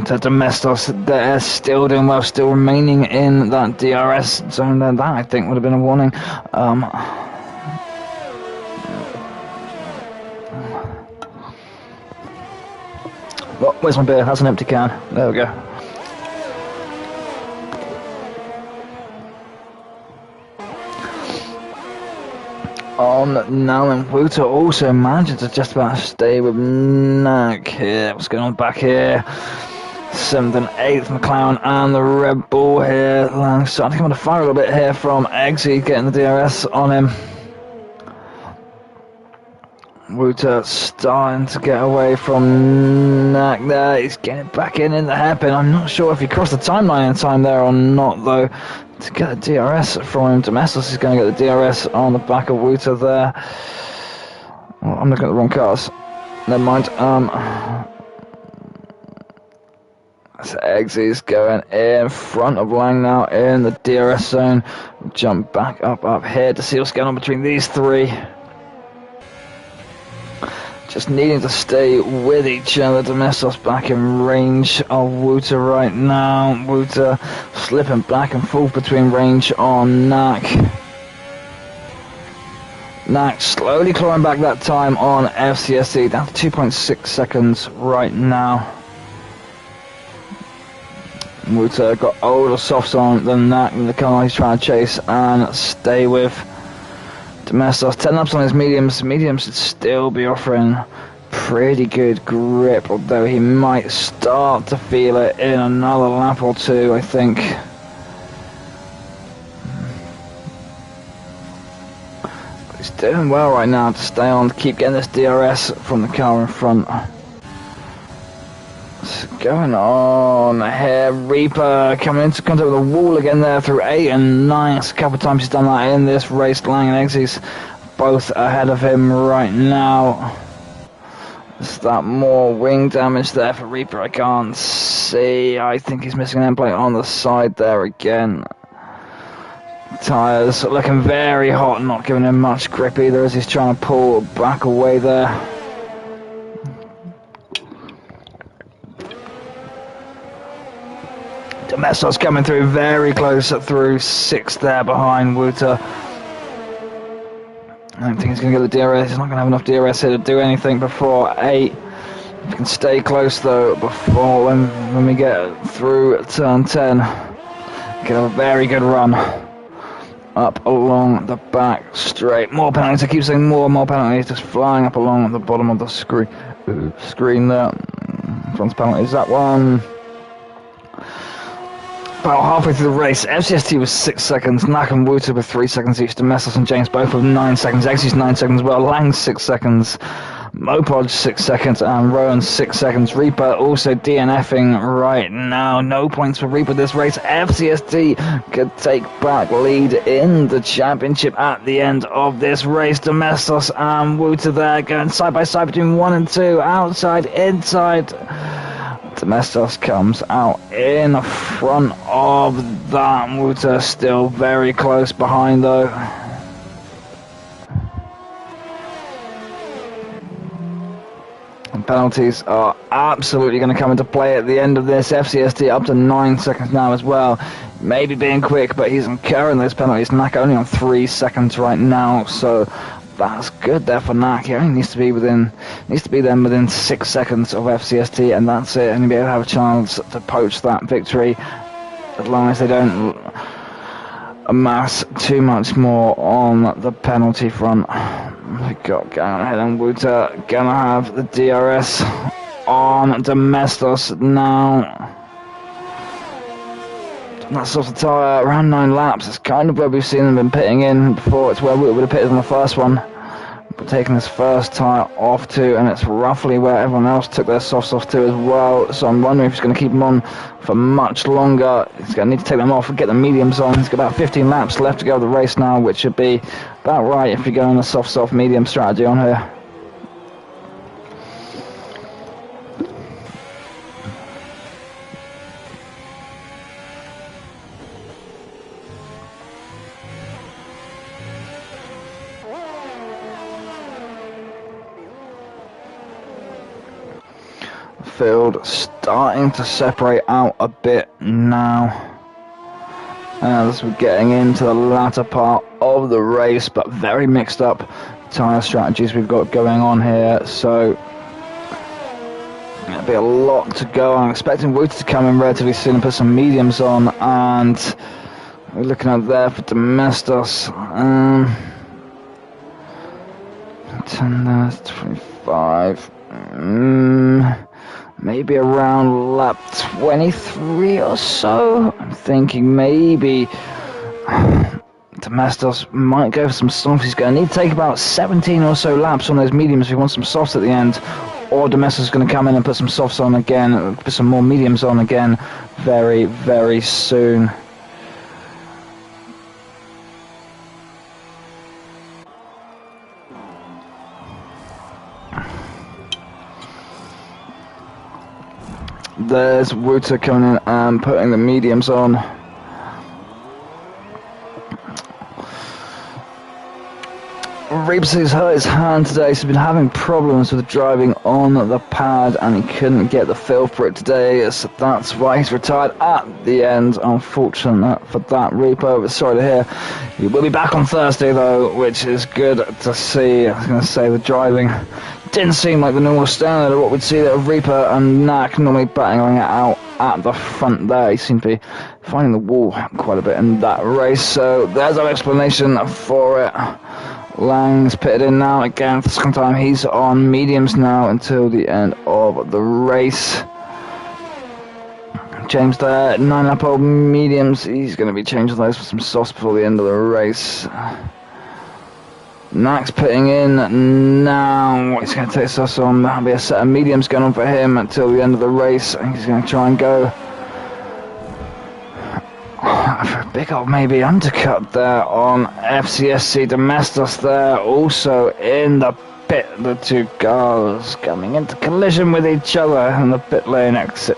To Domestos, they're still doing well, still remaining in that DRS zone there. That, I think, would have been a warning. Oh, where's my beer? That's an empty can. There we go. On now, and Wouter also managed to just about stay with Knack here. What's going on back here? 7th and 8th McLaren and the Red Bull here. Starting to come under fire a little bit here from Xz, getting the DRS on him. Wouter starting to get away from Knack there. He's getting back in the hairpin. I'm not sure if he crossed the timeline in time there or not, though. To get a DRS from him, Domestos is going to get the DRS on the back of Wouter there. Well, I'm looking at the wrong cars. Never mind. So Xz is going in front of Lang now in the DRS zone. Jump back up here to see what's going on between these three. Just needing to stay with each other. Domestos back in range of Wouter right now. Wouter slipping back and forth between range on Knack. Knack slowly clawing back that time on FCST, down to 2.6 seconds right now. Wouter got older softs on than Knack in the car he's trying to chase and stay with. Domestos 10 laps on his mediums. Mediums should still be offering pretty good grip, although he might start to feel it in another lap or two, I think. But he's doing well right now to stay on, to keep getting this DRS from the car in front. What's going on here? Reaper coming into contact with the wall again there through 8 and 9. It's a couple of times he's done that in this race. Lang and Xz's both ahead of him right now. Is that more wing damage there for Reaper? I can't see. I think he's missing an end plate on the side there again. Tyres looking very hot, not giving him much grip either as he's trying to pull back away there. Domestos coming through very close through 6th there behind Wouter. I don't think he's going to get the DRS. He's not going to have enough DRS here to do anything before 8. If he can stay close though before when we get through turn 10, he can have a very good run up along the back straight. More penalties. I keep saying more penalties, just flying up along the bottom of the screen there. Front penalties, that one. About halfway through the race, FCST was 6 seconds, Knack and Wouter with 3 seconds each, Domestos and James both with 9 seconds, Xz's 9 seconds, well, Lang 6 seconds, Mopod 6 seconds, and Rowan 6 seconds. Reaper also DNFing right now. No points for Reaper this race. FCST could take back lead in the championship at the end of this race. Domestos and Wouter there going side by side between 1 and 2, outside, inside. Domestos comes out in front of that. Wouter still very close behind though. Penalties are absolutely going to come into play at the end of this. FCST up to 9 seconds now as well. Maybe being quick, but he's incurring those penalties. Nak only on 3 seconds right now, so that's good there for Nak. He only needs to be within 6 seconds of FCST, and that's it. And he'll be able to have a chance to poach that victory, as long as they don't amass too much more on the penalty front. We got Gargamelin and Wouter gonna have the DRS on Domestos now. That's off the tyre, around 9 laps. It's kind of where we've seen them been pitting in before. It's where Wouter would have pitted on the first one. But taking this first tyre off to, and it's roughly where everyone else took their softs off to as well. So I'm wondering if he's going to keep them on for much longer. He's going to need to take them off and get the mediums on. He's got about 15 laps left to go of the race now, which should be about right if you go on a soft, medium strategy on here. Field starting to separate out a bit now as we're getting into the latter part of the race, but very mixed up tyre strategies we've got going on here, so there'll be a lot to go. I'm expecting Wouter to come in relatively soon and put some mediums on, and we're looking at there for Domestos. 10, 25. Maybe around lap 23 or so. I'm thinking maybe Domestos might go for some softs. He's going to need to take about 17 or so laps on those mediums if he wants some softs at the end. Or Domestos is going to come in and put some softs on again, put some more mediums on again very, very soon. There's Wouter coming in and putting the mediums on. Reaper's hurt his hand today, so he's been having problems with driving on the pad, and he couldn't get the feel for it today, so that's why he's retired at the end. Unfortunate for that, Reaper, but sorry to hear. He will be back on Thursday though, which is good to see. I was going to say the driving didn't seem like the normal standard of what we'd see there of Reaper and Nak normally battling it out at the front there. He seemed to be finding the wall quite a bit in that race, so there's our explanation for it. Lang's pitted in now again for the second time. He's on mediums now until the end of the race. James there, 9 lap old mediums. He's going to be changing those for some softs before the end of the race. Nak's pitting in now. He's going to take us on. That'll be a set of mediums going on for him until the end of the race. I think he's going to try and go for a big old maybe undercut there on FCSC. Domestos there also in the pit. The two cars coming into collision with each other in the pit lane exit.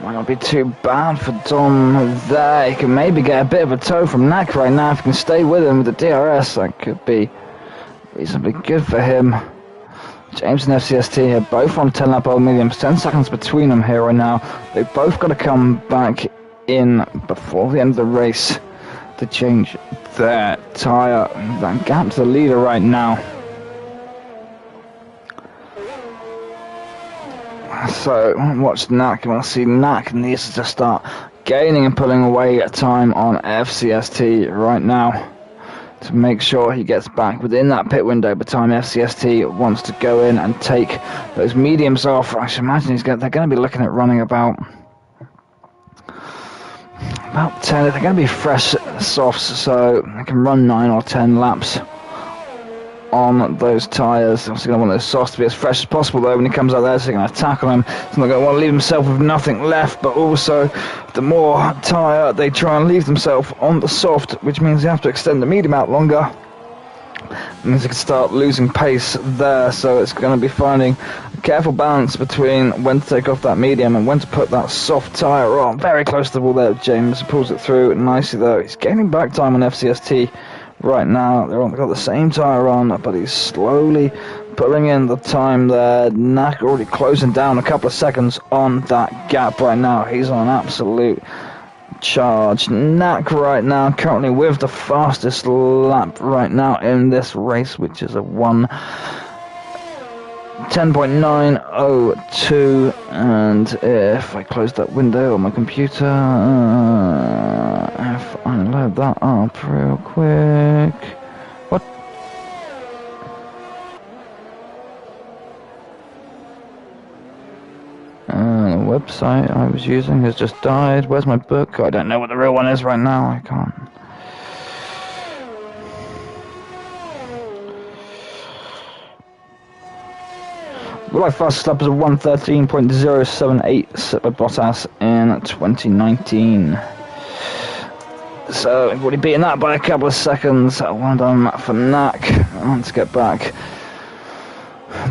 Might not be too bad for Dom there. He can maybe get a bit of a tow from Nak right now. If he can stay with him with the DRS, that could be reasonably good for him. James and FCST here, both on 10 lap old mediums, 10 seconds between them here right now. They've both got to come back in before the end of the race to change their tyre. That gap to the leader right now. So, watch Nak, and we'll see Nak needs to start gaining and pulling away a time on FCST right now to make sure he gets back within that pit window by the time FCST wants to go in and take those mediums off. I should imagine they're going to be looking at running about 10. They're going to be fresh softs, so they can run 9 or 10 laps on those tyres. Obviously going to want those softs to be as fresh as possible though when he comes out there, so they're going to tackle him. He's not going to want to leave himself with nothing left, but also the more tyre they try and leave themselves on the soft, which means you have to extend the medium out longer. It means they can start losing pace there, so it's going to be finding a careful balance between when to take off that medium and when to put that soft tyre on. Very close to the wall there, James pulls it through nicely though. He's gaining back time on FCST right now. They've got the same tyre on, but he's slowly pulling in the time there. Knack already closing down a couple of seconds on that gap right now. He's on absolute charge. Knack right now currently with the fastest lap right now in this race, which is a 10.902, and if I close that window on my computer, if I load that up real quick, what? The website I was using has just died. Where's my book? I don't know what the real one is right now. I can't. My fastest lap is a 1:13.078 set by Bottas in 2019. So, I've already beaten that by a couple of seconds. Well done for Knack. Let's get back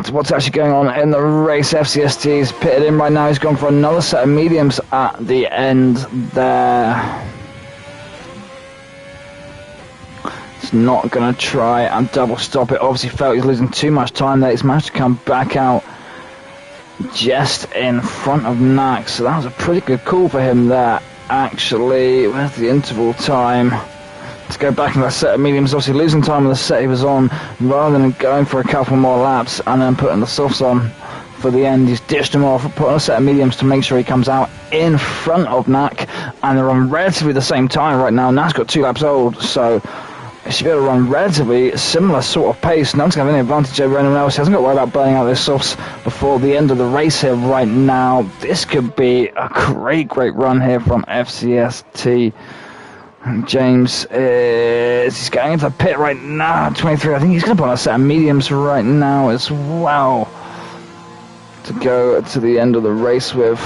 to what's actually going on in the race. FCST's pitted in right now. He's gone for another set of mediums at the end there. He's not going to try and double stop it. Obviously felt he was losing too much time there. He's managed to come back out just in front of Knack, so that was a pretty good call for him there, actually. Where's the interval time? To go back in that set of mediums, obviously losing time on the set he was on, rather than going for a couple more laps and then putting the softs on for the end. He's dished them off, put on a set of mediums to make sure he comes out in front of Knack, and they're on relatively the same time right now. Knack's got 2 laps old, so he should be able to run relatively similar sort of pace. No one's going to have any advantage over anyone else. He hasn't got to worry about burning out those softs before the end of the race here right now. This could be a great run here from FCST. James he's going into the pit right now, 23. I think he's going to put on a set of mediums right now as well to go to the end of the race with.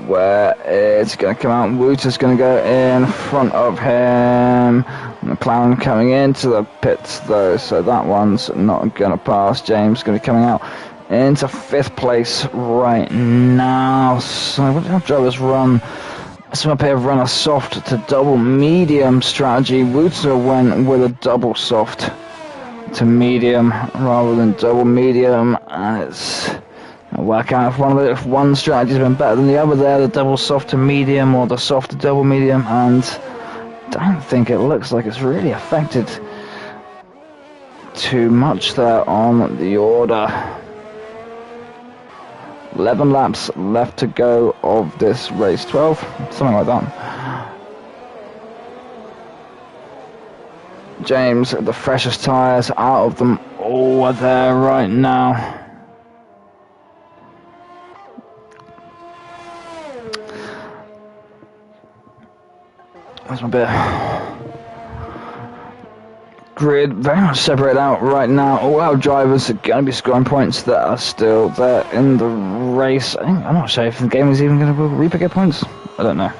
Where it's going to come out, Wouter's going to go in front of him. McLaren coming into the pits though, so that one's not going to pass. James going to be coming out into 5th place right now. So what did drivers run? Some up here have run a soft to double medium strategy. Wouter went with a double soft to medium rather than double medium, and it's work out if one strategy's been better than the other there, the double soft to medium or the soft to double medium, and don't think it looks like it's really affected too much there on the order. 11 laps left to go of this race, 12, something like that. James, the freshest tyres out of them all are there right now. That's my bit. Grid very much separated out right now. All our drivers are going to be scoring points that are still there in the race. I'm not sure if the game is even going to Reaper get points. I don't know.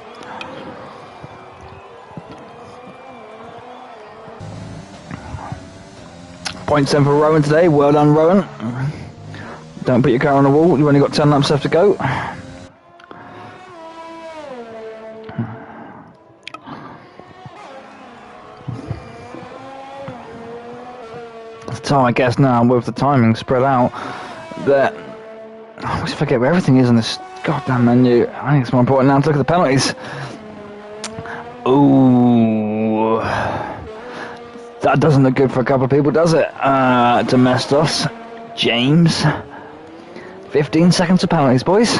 Points in for Rowan today. Well done, Rowan. Don't put your car on the wall. You've only got 10 laps left to go. So I guess now with the timing spread out, that I always forget where everything is in this goddamn menu. I think it's more important now to look at the penalties. Ooh, that doesn't look good for a couple of people, does it? Domestos, James, 15 seconds of penalties, boys.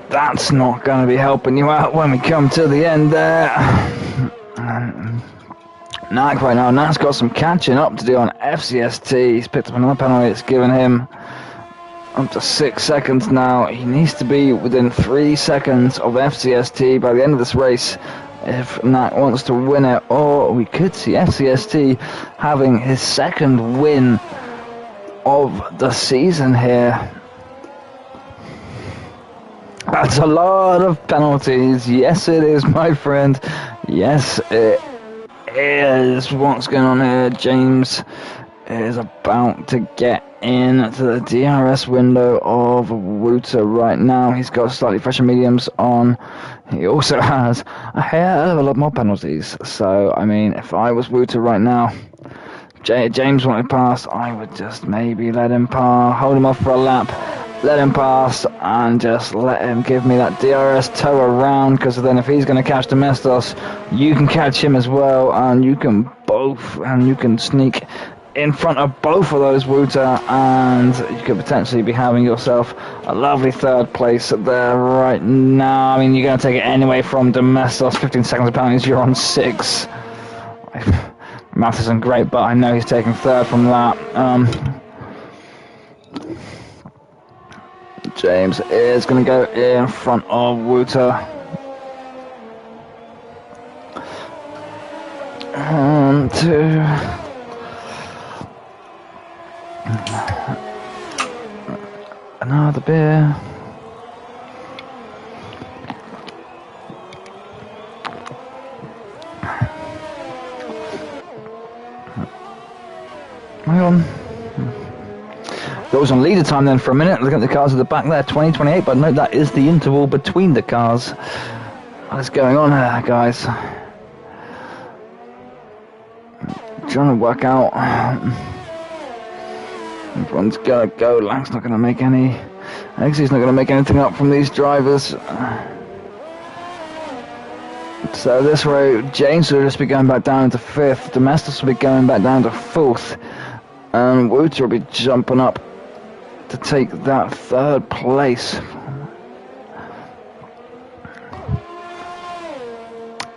That's not going to be helping you out when we come to the end there. Knack right now. Knack's got some catching up to do on FCST. He's picked up another penalty. It's given him up to 6 seconds now. He needs to be within 3 seconds of FCST by the end of this race if Knack wants to win it. Or we could see FCST having his second win of the season here. That's a lot of penalties. Yes, it is, my friend. Yes, it is. What's going on here? James is about to get into the DRS window of Wouter right now. He's got slightly fresher mediums on. He also has a hell of a lot more penalties. So, I mean, if I was Wouter right now, James wanted past, I would just maybe let him pass, hold him off for a lap, let him pass, and just let him give me that DRS tow around, because then if he's going to catch Domestos, you can catch him as well, and you can sneak in front of both of those Wouter, and you could potentially be having yourself a lovely third place there right now. I mean, you're going to take it anyway from Domestos, 15 seconds of penalties, you're on 6. Math isn't great, but I know he's taking third from that. James is going to go in front of Wouter. And 2. Another beer. Hang on. Goes on leader time then for a minute. Look at the cars at the back there, 20:28. But note that is the interval between the cars. What's going on here, guys? Trying to work out. Everyone's gonna go. Lang's not gonna make any. Xz's not gonna make anything up from these drivers. So this row, James will just be going back down to 5th. Domestos will be going back down to 4th. And Wouter will be jumping up to take that 3rd place.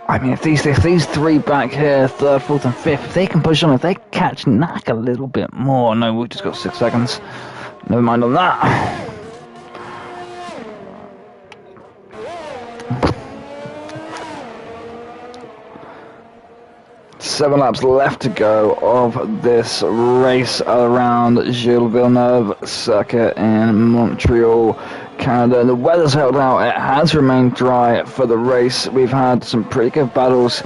I mean, if these 3 back here, 3rd, 4th and 5th, if they can push on, if they catch Knack a little bit more. No, Wouter's got 6 seconds. Never mind on that. 7 laps left to go of this race around Gilles Villeneuve circuit in Montreal, Canada. The weather's held out. It has remained dry for the race. We've had some pretty good battles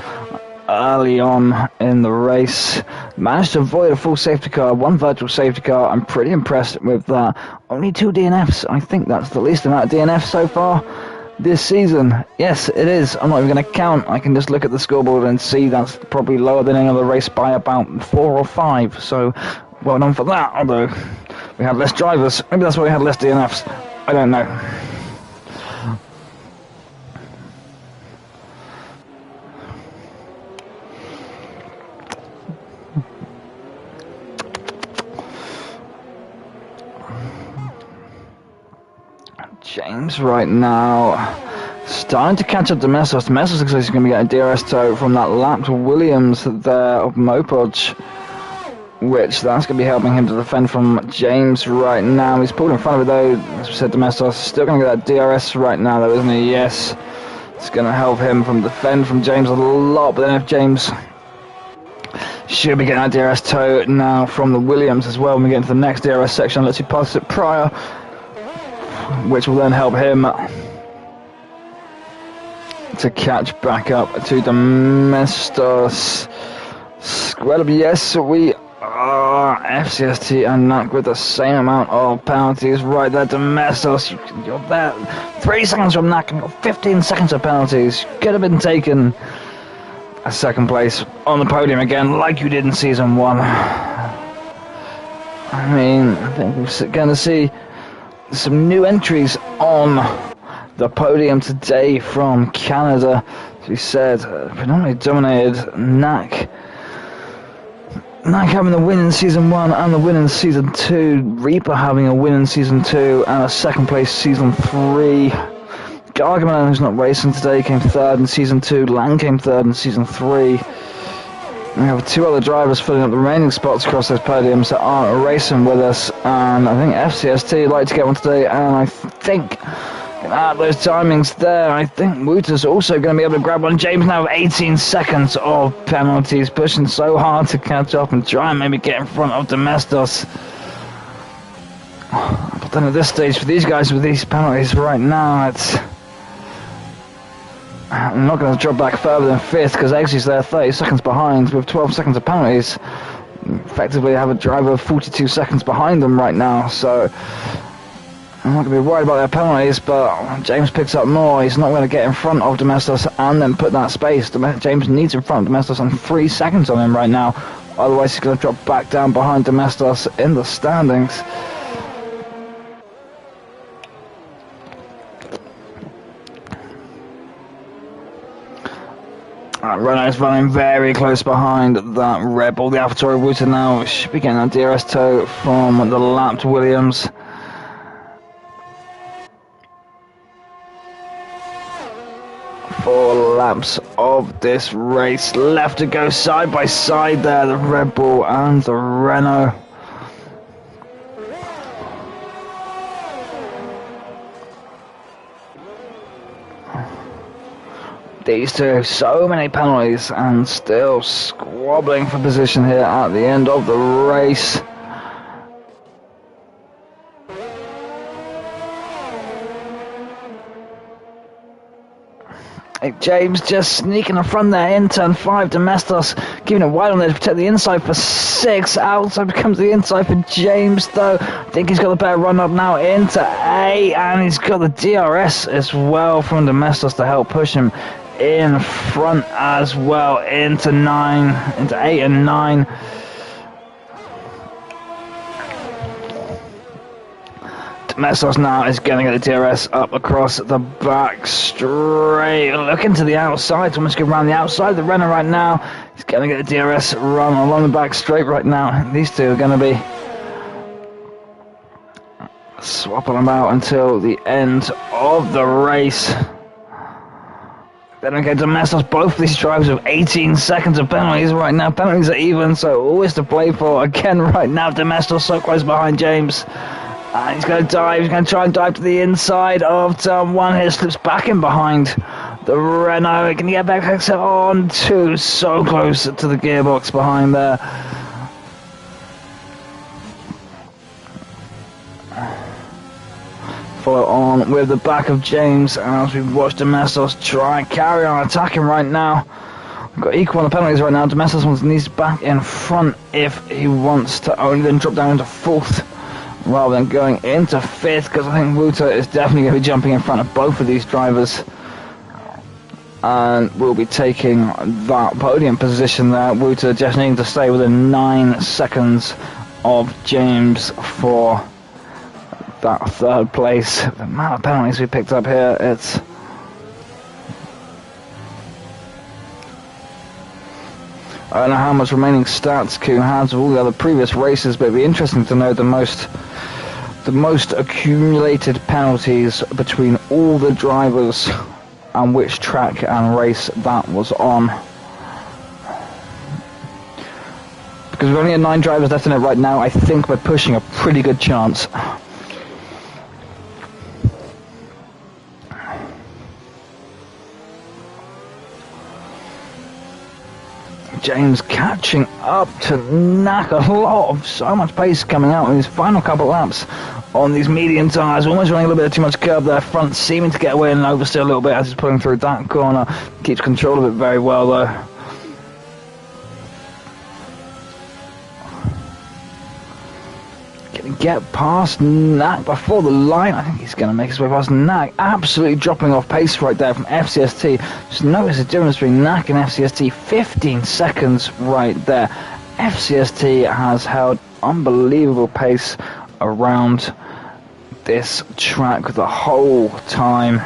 early on in the race. Managed to avoid a full safety car, 1 virtual safety car. I'm pretty impressed with that. Only 2 DNFs. I think that's the least amount of DNFs so far this season. Yes, it is. I'm not even going to count. I can just look at the scoreboard and see that's probably lower than any other race by about 4 or 5. So, well done for that. Although we had less drivers. Maybe that's why we had less DNFs. I don't know. James right now starting to catch up to Domestos. Domestos looks like he's going to be getting a DRS tow from that lapped Williams there of Mopodge, which that's going to be helping him to defend from James right now. He's pulled in front of it though. As we said, Domestos still going to get that DRS right now though, isn't he? Yes. It's going to help him from defend from James a lot, but then if James should be getting that DRS tow now from the Williams as well when we get into the next DRS section. Let's see past it prior, which will then help him to catch back up to Domestos. Well, yes, we are FCST and Knack with the same amount of penalties right there. Domestos, you're there 3 seconds from Knack and got 15 seconds of penalties. Could have been taken a 2nd place on the podium again like you did in season 1. I mean, I think we're going to see some new entries on the podium today from Canada. As we said, predominantly dominated Knack. Knack having the win in season 1 and the win in season 2. Reaper having a win in season 2 and a 2nd place season 3. Gargamelin, who's not racing today, came 3rd in season 2. Lang came 3rd in season 3. We have 2 other drivers filling up the remaining spots across those podiums that aren't racing with us, and I think FCST would like to get one today, and I think at those timings there, I think Wouter's also going to be able to grab one. James now with 18 seconds of penalties, pushing so hard to catch up and try and maybe get in front of Domestos. But then at this stage, for these guys with these penalties right now, I'm not going to drop back further than 5th because Xz's there 30 seconds behind with 12 seconds of penalties. Effectively have a driver 42 seconds behind them right now, so I'm not going to be worried about their penalties, but James picks up more. He's not going to get in front of Domestos and then put that space. James needs in front of Domestos and 3 seconds on him right now. Otherwise, he's going to drop back down behind Domestos in the standings. Renault's running very close behind that Red Bull. The AlphaTauri Wouter now should be getting a DRS tow from the lapped Williams. Four laps of this race left to go side by side there, the Red Bull and the Renault. These two, so many penalties and still squabbling for position here at the end of the race. James just sneaking in front there in turn 5. Domestos giving it wide on there to protect the inside for 6. Outside becomes the inside for James, though. I think he's got the better run up now into 8, and he's got the DRS as well from Domestos to help push him in front as well into 9, into 8 and 9. Domestos now is going to get the DRS up across the back straight. Looking to the outside, almost going around the outside. The Renault right now is going to get the DRS run along the back straight right now. These two are going to be swapping them out until the end of the race. Then again, Domestos, both of these drivers with 18 seconds of penalties right now. Penalties are even, so always to play for. Again, right now, Domestos so close behind James. And he's going to dive. He's going to try and dive to the inside of turn 1 here. Slips back in behind the Renault. Can he get back on 2? So close to the gearbox behind there. Follow on with the back of James. And as we watch Domestos try and carry on attacking right now. We've got equal on the penalties right now. Domestos needs back in front if he wants to only then drop down into 4th. Rather than going into 5th, because I think Wouter is definitely going to be jumping in front of both of these drivers and will be taking that podium position there. Wouter just needing to stay within 9 seconds of James for that 3rd place. The amount of penalties we picked up here, it's I don't know how much remaining stats Kuhn has of all the other previous races, but it'd be interesting to know the most accumulated penalties between all the drivers and which track and race that was on. Because we've only got 9 drivers left in it right now, I think we're pushing a pretty good chance. James catching up to Knack. So much pace coming out in his final couple of laps on these medium tyres. Almost running a little bit too much curb there. Front seeming to get away and oversteer a little bit as he's pulling through that corner. Keeps control of it very well though. Can get past Knack before the line. I think he's going to make his way past Knack. Absolutely dropping off pace right there from FCST. Just notice the difference between Knack and FCST. 15 seconds right there. FCST has held unbelievable pace around this track the whole time.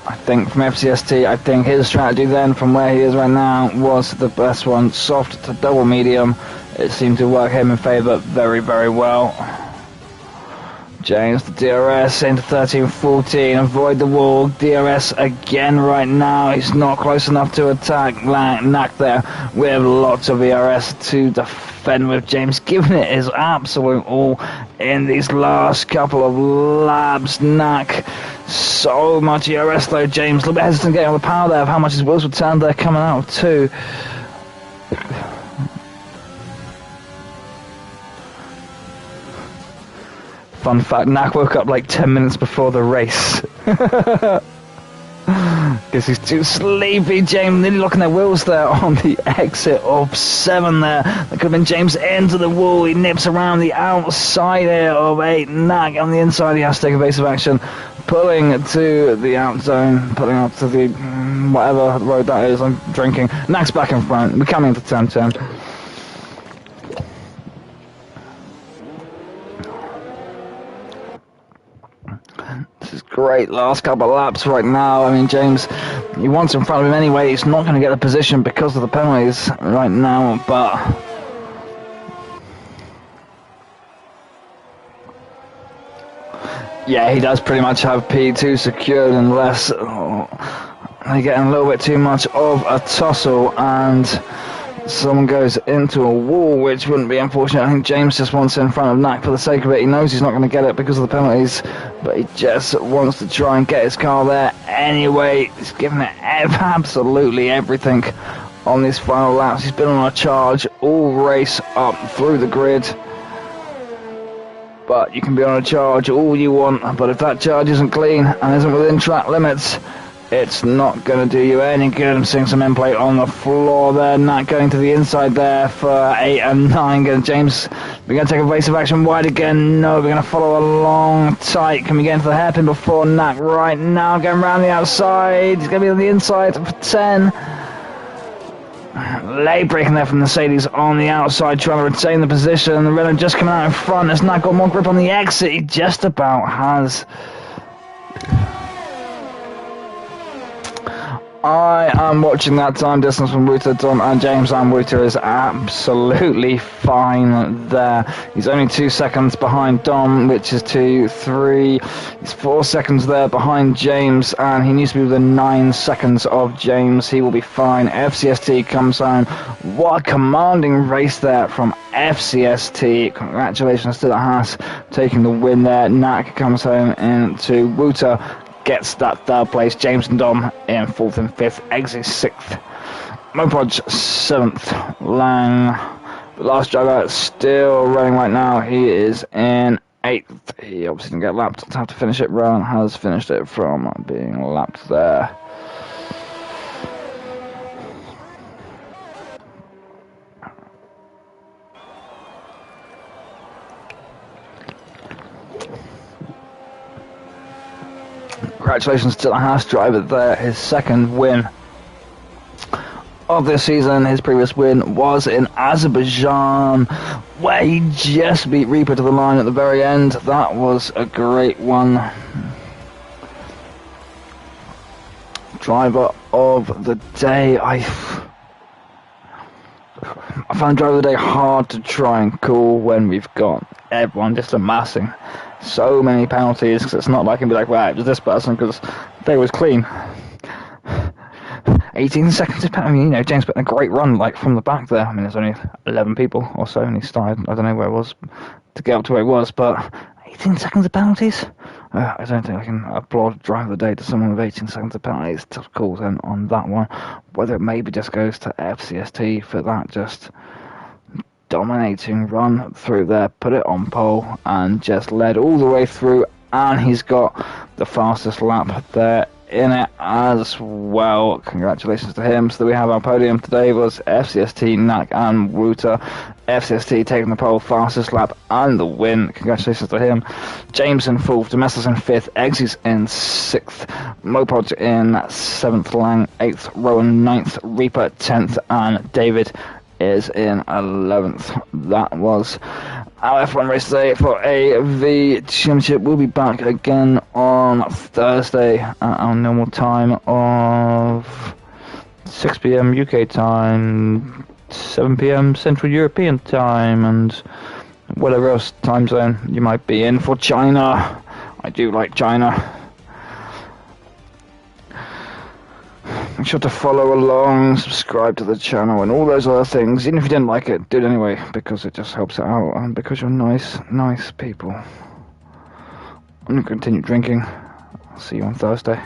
I think from FCST, I think his strategy then from where he is right now was the best one. Soft to double medium. It seemed to work him in favour very, very well. James, the DRS into 13-14. Avoid the wall. DRS again right now. He's not close enough to attack. Knack there with lots of ERS to defend with. James giving it his absolute all in these last couple of laps. Knack, so much ERS though. James a little bit hesitant getting on the power there of how much his wheels would turn there coming out too. Fun fact, Knack woke up like 10 minutes before the race. Guess he's too sleepy. James nearly locking their wheels there on the exit of 7 there. That could have been James into the wall. He nips around the outside here of 8. Knack on the inside. He has to take evasive action. Pulling to the out zone. Pulling up to the whatever road that is. I'm drinking. Knack's back in front. We're coming into 10-10. This is great. Last couple of laps right now. I mean, James, he wants in front of him anyway. He's not going to get the position because of the penalties right now, but yeah, he does pretty much have P2 secured unless they get in a little bit too much of a tussle and someone goes into a wall, which wouldn't be unfortunate. I think James just wants in front of Knack for the sake of it. He knows he's not going to get it because of the penalties, but he just wants to try and get his car there anyway. He's giving it absolutely everything on these final laps. He's been on a charge all race up through the grid. But you can be on a charge all you want, but if that charge isn't clean and isn't within track limits, it's not going to do you any good. I'm seeing some end plate on the floor there. Knack going to the inside there for 8 and 9. James, we're going to take evasive action wide again. No, we're going to follow along tight. Can we get into the hairpin before Knack right now? Going around the outside. He's going to be on the inside for 10. Late braking there from Mercedes on the outside, trying to retain the position. The Renault just coming out in front. Has Knack got more grip on the exit? He just about has. I am watching that time distance from Wouter, Dom and James, and Wouter is absolutely fine there. He's only 2 seconds behind Dom, which is 2, 3. He's 4 seconds there behind James, and he needs to be within 9 seconds of James. He will be fine. FCST comes home. What a commanding race there from FCST. Congratulations to the Haas taking the win there. Knack comes home into Wouter. Gets that 3rd place. James and Dom in 4th and 5th. Xz 6th. Mopodge 7th. Lang, the last driver, still running right now. He is in 8th. He obviously didn't get lapped. To have to finish it. Rowan has finished it from being lapped there. Congratulations to the Haas driver there, his 2nd win of this season. His previous win was in Azerbaijan, where he just beat Reaper to the line at the very end. That was a great one. Driver of the day. I found driver of the day hard to try and call when we've got everyone just amassing so many penalties, because it's not like I can be like, right, it was this person, because they was clean. 18 seconds of penalty. I mean, you know, James put in a great run, like, from the back there. I mean, there's only 11 people or so, and he started, I don't know where it was, to get up to where it was, but 18 seconds of penalties? I don't think I can applaud driver of the day to someone with 18 seconds of penalties. Tough calls then on that one. Whether it maybe just goes to FCST for that, just dominating run through there, put it on pole and just led all the way through, and he's got the fastest lap there in it as well. Congratulations to him. So we have our podium today was FCST, Knack and Wouter. FCST taking the pole, fastest lap and the win. Congratulations to him. James in 4th, Domestos in 5th, Xz in 6th, Mopod in 7th, Lang 8th, Rowan 9th, Reaper 10th, and David is in 11th. That was our F1 race today for AV Championship. We'll be back again on Thursday at our normal time of 6 PM UK time, 7 PM Central European time, and whatever else time zone you might be in for China. I do like China. Make sure to follow along, subscribe to the channel, and all those other things. Even if you didn't like it, do it anyway, because it just helps it out, and because you're nice people. I'm going to continue drinking. I'll see you on Thursday.